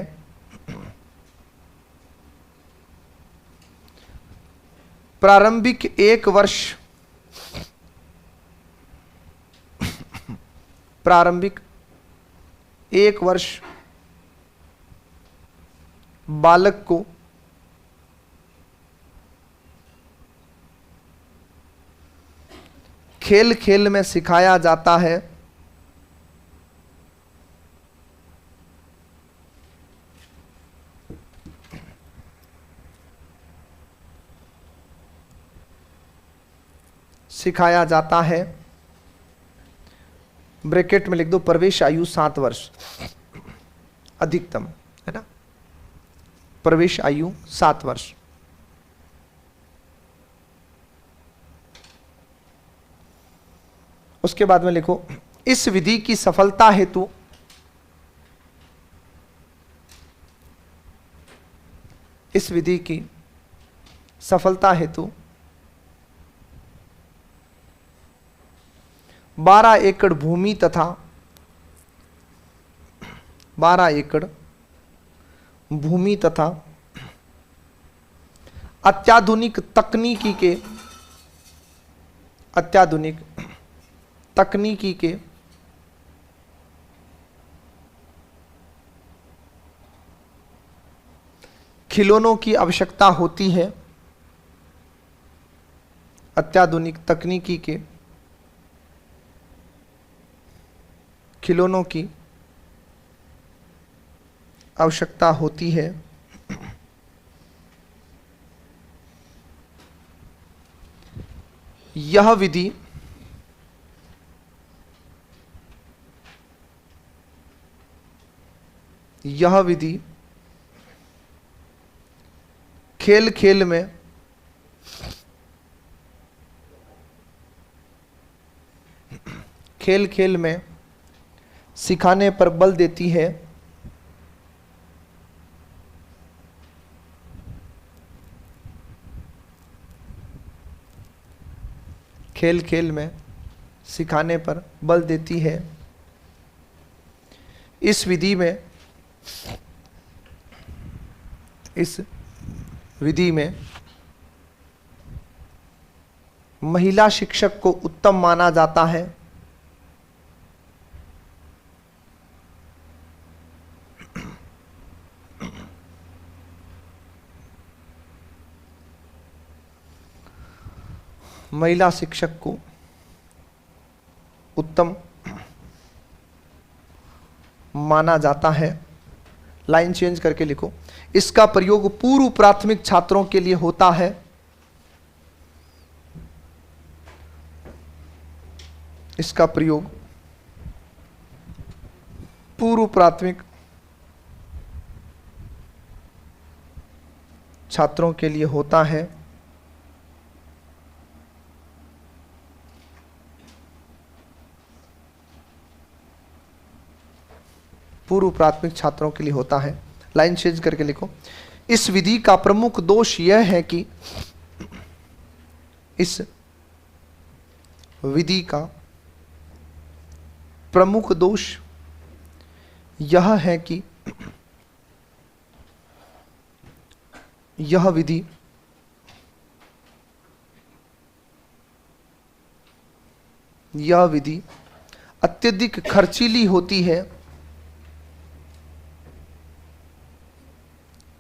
प्रारंभिक एक वर्ष बालक को खेल खेल में सिखाया जाता है। सिखाया जाता है। ब्रैकेट में लिख दो प्रवेश आयु 7 वर्ष अधिकतम है ना। प्रवेश आयु 7 वर्ष। उसके बाद में लिखो इस विधि की सफलता हेतु इस विधि की सफलता हेतु 12 एकड़ भूमि तथा 12 एकड़ भूमि तथा अत्याधुनिक तकनीकी के खिलौनों की आवश्यकता होती है। अत्याधुनिक तकनीकी के खिलौनों की आवश्यकता होती है। यह विधि खेल खेल में सिखाने पर बल देती है। खेल खेल में सिखाने पर बल देती है। इस विधि में महिला शिक्षक को उत्तम माना जाता है। महिला शिक्षक को उत्तम माना जाता है। लाइन चेंज करके लिखो। इसका प्रयोग पूर्व प्राथमिक छात्रों के लिए होता है। इसका प्रयोग पूर्व प्राथमिक छात्रों के लिए होता है। पूर्व प्राथमिक छात्रों के लिए होता है। लाइन चेंज करके लिखो। इस विधि का प्रमुख दोष यह है कि इस विधि का प्रमुख दोष यह है कि यह विधि अत्यधिक खर्चीली होती है,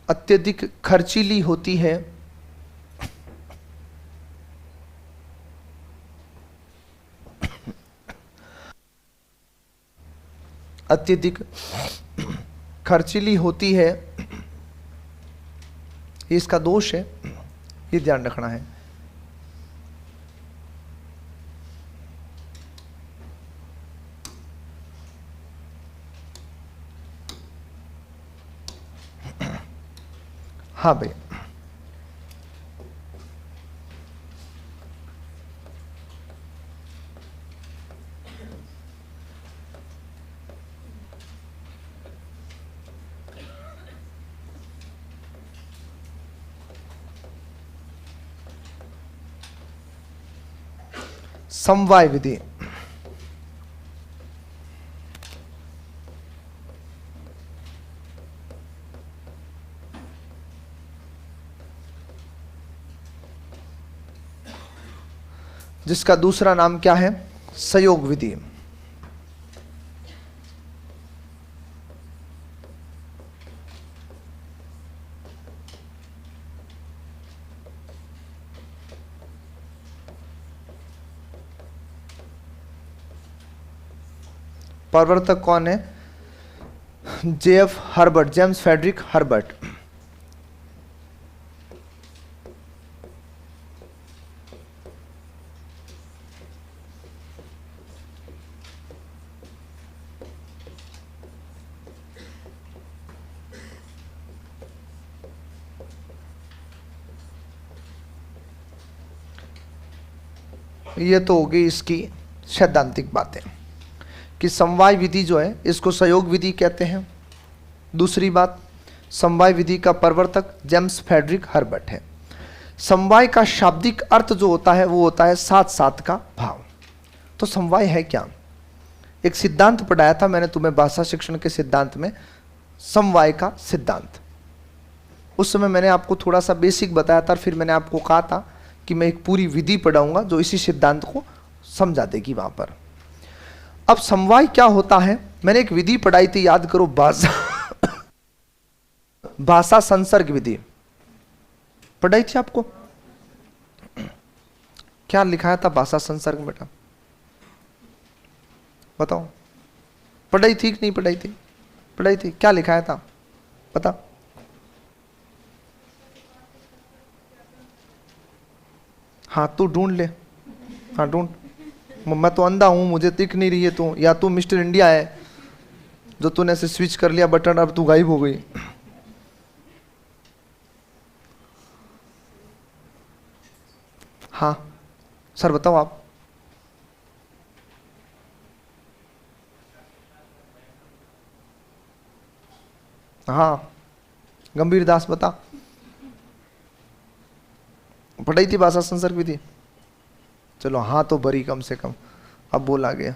अत्यधिक खर्चीली होती है, अत्यधिक खर्चीली होती है, ये इसका दोष है, ये ध्यान रखना है। हाँ भाई, समवाय विधि। जिसका दूसरा नाम क्या है? संयोग विधि। प्रवर्तक कौन है? JF Herbart, James Frederick Herbart. ये तो हो गई इसकी सैद्धांतिक बातें कि समवाय विधि जो है इसको सहयोग विधि कहते हैं। दूसरी बात, समवाय विधि का प्रवर्तक जेम्स फ्रेडरिक हर्बर्ट है। समवाय का शाब्दिक अर्थ जो होता है वो होता है साथ साथ का भाव। तो समवाय है क्या? एक सिद्धांत पढ़ाया था मैंने तुम्हें भाषा शिक्षण के सिद्धांत में, समवाय का सिद्धांत। उस समय मैंने आपको थोड़ा सा बेसिक बताया था, फिर मैंने आपको कहा था कि मैं एक पूरी विधि पढ़ाऊंगा जो इसी सिद्धांत को समझा देगी वहां पर। अब समवाय क्या होता है? मैंने एक विधि पढ़ाई थी, याद करो, भाषा संसर्ग विधि पढ़ाई थी आपको। क्या लिखाया था भाषा संसर्ग में बेटा? बताओ, पढ़ाई थी कि नहीं पढ़ाई थी? पढ़ाई थी। क्या लिखाया था पता? हाँ तू ढूंढ ले, हाँ ढूंढ। मैं तो अंधा हूं, मुझे दिख नहीं रही है तू, या तू मिस्टर इंडिया है जो तूने ऐसे स्विच कर लिया बटन, अब तू गायब हो गई। हाँ सर बताओ आप। हाँ गंभीर दास बता, पढ़ाई थी भाषा संसर्ग विधि? चलो हाँ तो भरी कम से कम, अब बोल आ गया।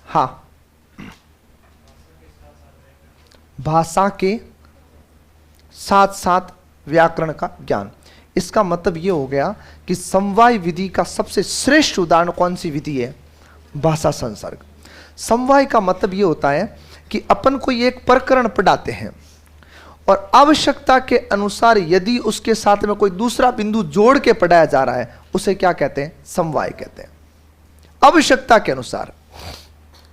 हाँ, भाषा के साथ साथ व्याकरण का ज्ञान। इसका मतलब यह हो गया कि समवाय विधि का सबसे श्रेष्ठ उदाहरण कौन सी विधि है? भाषा संसर्ग। समवाय का मतलब यह होता है कि अपन कोई एक प्रकरण पढ़ाते हैं और आवश्यकता के अनुसार यदि उसके साथ में कोई दूसरा बिंदु जोड़ के पढ़ाया जा रहा है, उसे क्या कहते हैं? समवाय कहते हैं। आवश्यकता के अनुसार,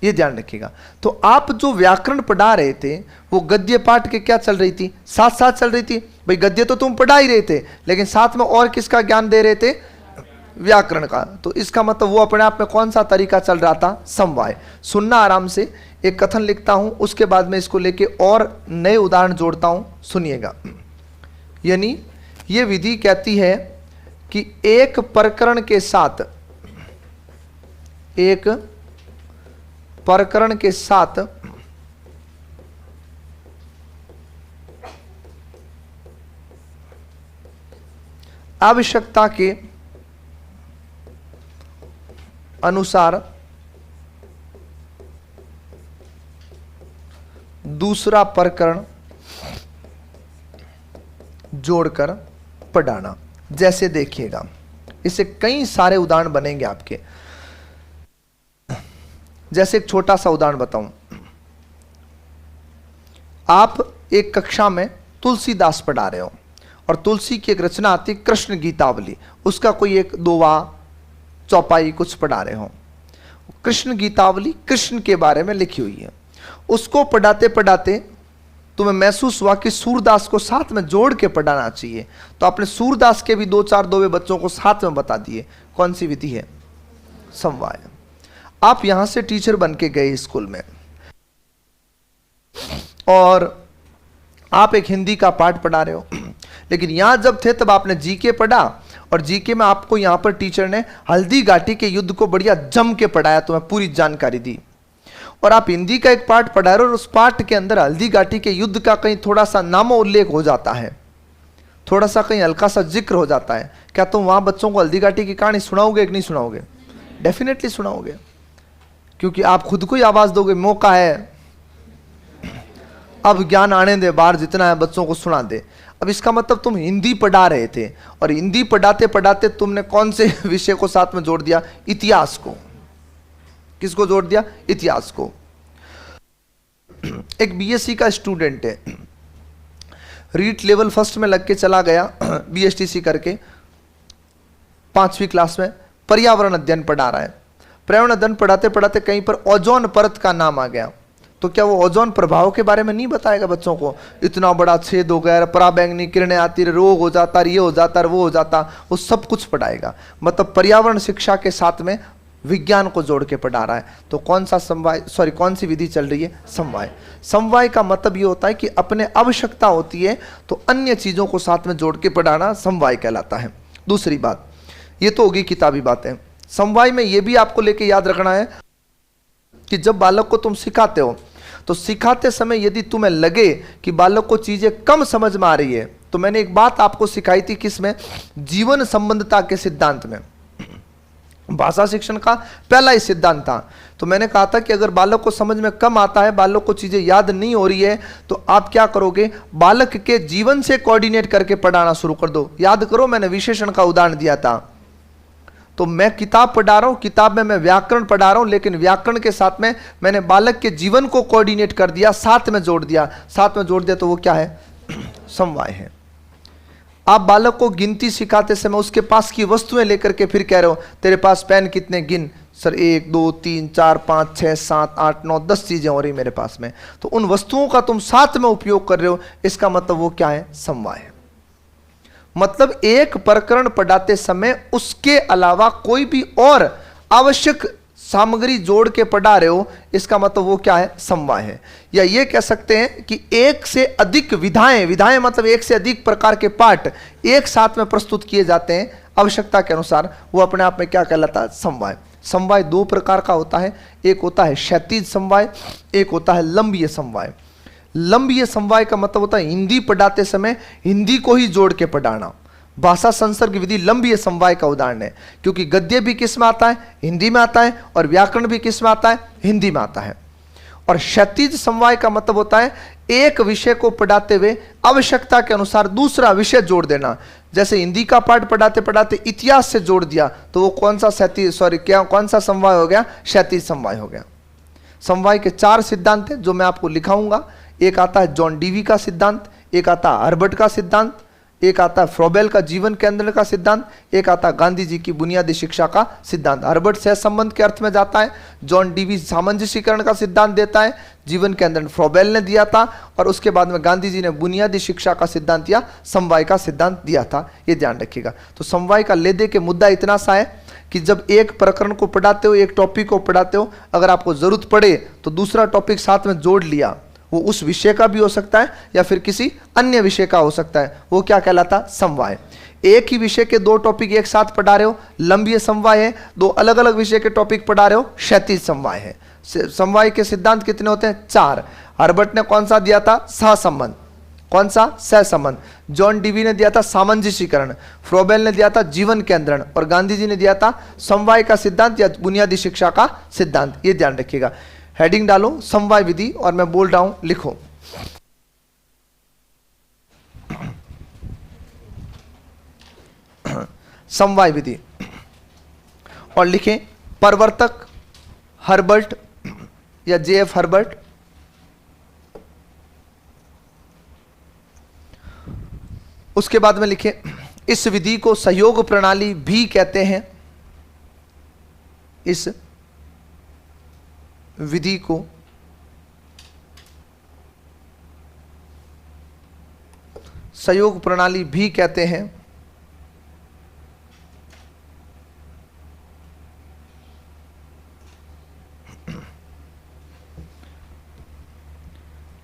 ये ध्यान रखिएगा। तो आप जो व्याकरण पढ़ा रहे थे वो गद्य पाठ के क्या चल रही थी? साथ साथ चल रही थी। भाई गद्य तो तुम पढ़ा ही रहे थे, लेकिन साथ में और किसका ज्ञान दे रहे थे? व्याकरण का। तो इसका मतलब वो अपने आप में कौन सा तरीका चल रहा था? समवाय। सुनना आराम से, एक कथन लिखता हूं, उसके बाद में इसको लेके और नए उदाहरण जोड़ता हूं, सुनिएगा। यानी ये विधि कहती है कि एक प्रकरण के साथ एक प्रकरण के साथ आवश्यकता के अनुसार दूसरा प्रकरण जोड़कर पढ़ाना। जैसे देखिएगा, इससे कई सारे उदाहरण बनेंगे आपके। जैसे एक छोटा सा उदाहरण बताऊं, आप एक कक्षा में तुलसीदास पढ़ा रहे हो और तुलसी की एक रचना आती है कृष्ण गीतावली, उसका कोई एक दोवा चौपाई कुछ पढ़ा रहे हो। कृष्ण गीतावली कृष्ण के बारे में लिखी हुई है। उसको पढ़ाते पढ़ाते तुम्हें महसूस हुआ कि सूरदास को साथ में जोड़ के पढ़ाना चाहिए, तो आपने सूरदास के भी 2-4 दोवे बच्चों को साथ में बता दिए। कौन सी विधि है? समवाय। आप यहां से टीचर बन के गए स्कूल में और आप एक हिंदी का पाठ पढ़ा रहे हो, लेकिन यहां जब थे तब आपने जीके पढ़ा और जीके में आपको यहां पर टीचर ने हल्दी घाटी के युद्ध को बढ़िया जम के पढ़ाया, तुम्हें पूरी जानकारी दी। और आप हिंदी का एक पाठ पढ़ा रहे हो और उस पाठ के अंदर हल्दी घाटी के युद्ध का कहीं थोड़ा सा नामो उल्लेख हो जाता है, थोड़ा सा कहीं हल्का सा जिक्र हो जाता है। क्या तुम वहां बच्चों को हल्दी घाटी की कहानी सुनाओगे कि नहीं सुनाओगे? डेफिनेटली सुनाओगे, क्योंकि आप खुद को ही आवाज दोगे, मौका है, अब ज्ञान आने दे बाहर, जितना है बच्चों को सुना दे। अब इसका मतलब तुम हिंदी पढ़ा रहे थे और हिंदी पढ़ाते पढ़ाते तुमने कौन से विषय को साथ में जोड़ दिया? इतिहास को। किसको जोड़ दिया? इतिहास को। एक बीएससी का स्टूडेंट है, रीट लेवल फर्स्ट में लग के चला गया बीएसटीसी करके, 5वीं क्लास में पर्यावरण अध्ययन पढ़ा रहा है। पर्यावरण अध्ययन पढ़ाते पढ़ाते कहीं पर ओजोन परत का नाम आ गया, तो क्या वो ओजोन प्रभाव के बारे में नहीं बताएगा बच्चों को? इतना बड़ा छेद हो गया, पराबैंगनी किरणें आती, रोग हो जाता, ये हो जाता, वो हो जाता, वो सब कुछ पढ़ाएगा। मतलब पर्यावरण शिक्षा के साथ में विज्ञान को जोड़ के पढ़ा रहा है। तो कौन सा समवाय, सॉरी कौन सी विधि चल रही है? समवाय। समवाय का मतलब ये होता है कि अपने आवश्यकता होती है तो अन्य चीजों को साथ में जोड़ के पढ़ाना समवाय कहलाता है। दूसरी बात, ये तो होगी किताबी बातें। समवाय में ये भी आपको लेके याद रखना है कि जब बालक को तुम सिखाते हो तो सिखाते समय यदि तुम्हें लगे कि बालक को चीजें कम समझ में आ रही है, तो मैंने एक बात आपको सिखाई थी, किसमें? जीवन संबंधता के सिद्धांत में। भाषा शिक्षण का पहला ही सिद्धांत था। तो मैंने कहा था कि अगर बालक को समझ में कम आता है, बालक को चीजें याद नहीं हो रही है, तो आप क्या करोगे? बालक के जीवन से कोऑर्डिनेट करके पढ़ाना शुरू कर दो। याद करो, मैंने विशेषण का उदाहरण दिया था। तो मैं किताब पढ़ा रहा हूं, किताब में मैं व्याकरण पढ़ा रहा हूं, लेकिन व्याकरण के साथ में मैंने बालक के जीवन को कोऑर्डिनेट कर दिया, साथ में जोड़ दिया। साथ में जोड़ दिया तो वो क्या है? समवाय है। आप बालक को गिनती सिखाते समय उसके पास की वस्तुएं लेकर के फिर कह रहे हो, तेरे पास पेन कितने? गिन। सर 1 2 3 4 5 6 7 8 9 10 चीजें हो रही मेरे पास में। तो उन वस्तुओं का तुम साथ में उपयोग कर रहे हो, इसका मतलब वो क्या है? समवाय है। मतलब एक प्रकरण पढ़ाते समय उसके अलावा कोई भी और आवश्यक सामग्री जोड़ के पढ़ा रहे हो, इसका मतलब वो क्या है? समवाय है। या ये कह सकते हैं कि एक से अधिक विधाएं, विधाएं मतलब एक से अधिक प्रकार के पाठ एक साथ में प्रस्तुत किए जाते हैं आवश्यकता के अनुसार, वो अपने आप में क्या कहलाता है? समवाय। समवाय 2 प्रकार का होता है, एक होता है क्षैतिज समवाय, एक होता है लंबीय समवाय। लंबीय समवाय का मतलब होता है हिंदी पढ़ाते समय हिंदी को ही जोड़ के पढ़ाना। भाषा संसर्ग विधि लंबीय समवाय का उदाहरण है, क्योंकि गद्य भी किस में आता है? हिंदी में आता है, और व्याकरण भी किस में आता है? हिंदी में आता है। और क्षैतिज समवाय का मतलब होता है एक विषय को पढ़ाते हुए आवश्यकता के अनुसार दूसरा विषय जोड़ देना। जैसे हिंदी का पाठ पढ़ाते पढ़ाते इतिहास से जोड़ दिया, तो वो कौन सा कौन सा समवाय हो गया? क्षैतिज समवाय हो गया। समवाय के 4 सिद्धांत हैं जो मैं आपको लिखाऊंगा। एक आता है जॉन डीवी का सिद्धांत, एक आता है हर्बर्ट का सिद्धांत, एक आता है फ्रोबेल का जीवन केंद्र का सिद्धांत, एक आता है गांधी जी की बुनियादी शिक्षा का सिद्धांत। हर्बर्ट सहसंबंध के अर्थ में जाता है, जॉन डीवी सामंजस्यीकरण का सिद्धांत देता है, जीवन केंद्र फ्रोबेल ने दिया था, और उसके बाद में गांधी जी ने बुनियादी शिक्षा का सिद्धांत या समवाय का सिद्धांत दिया था। ये ध्यान रखिएगा। तो समवाय का ले दे के मुद्दा इतना सा है कि जब एक प्रकरण को पढ़ाते हो, एक टॉपिक को पढ़ाते हो, अगर आपको जरूरत पड़े तो दूसरा टॉपिक साथ में जोड़ लिया, वो उस विषय का भी हो सकता है या फिर किसी अन्य विषय का हो सकता है, वो क्या कहलाता? समवाय। एक ही विषय के दो टॉपिक एक साथ पढ़ा रहे हो, लंबी समवाय है। दो अलग अलग विषय के टॉपिक पढ़ा रहे हो, क्षैतिज समवाय है। समवाय के सिद्धांत कितने होते हैं? 4। हर्बर्ट ने कौन सा दिया था? सहसंबंध। कौन सा? सहसंबंध। जॉन डीवी ने दिया था सामंजस्यीकरण, फ्रोबेल ने दिया था जीवन केंद्रण, और गांधी जी ने दिया था समवाय का सिद्धांत या बुनियादी शिक्षा का सिद्धांत। ये ध्यान रखिएगा। हेडिंग डालो समवाय विधि, और मैं बोल रहा हूं लिखो। समवाय विधि, और लिखें प्रवर्तक हर्बर्ट या जेएफ हर्बर्ट। उसके बाद में लिखें इस विधि को सहयोग प्रणाली भी कहते हैं। इस विधि को सहयोग प्रणाली भी कहते हैं।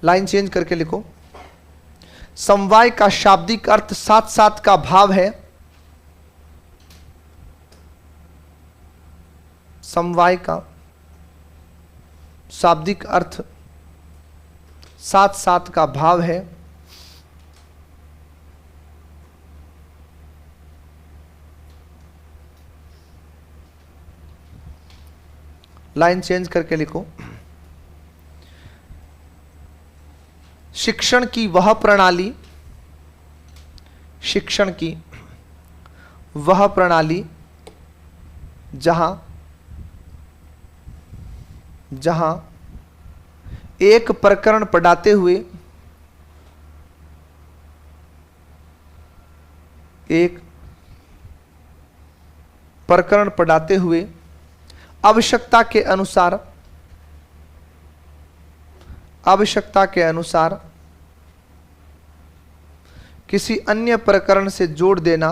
लाइन चेंज करके लिखो। समवाय का शाब्दिक अर्थ साथ साथ का भाव है। समवाय का शाब्दिक अर्थ साथ साथ का भाव है। लाइन चेंज करके लिखो। शिक्षण की वह प्रणाली, शिक्षण की वह प्रणाली जहां एक प्रकरण पढ़ाते हुए आवश्यकता के अनुसार किसी अन्य प्रकरण से जोड़ देना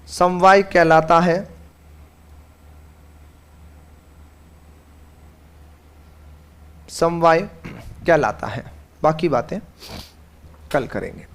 समवाय कहलाता है। समवाय कहलाता है। बाकी बातें कल करेंगे।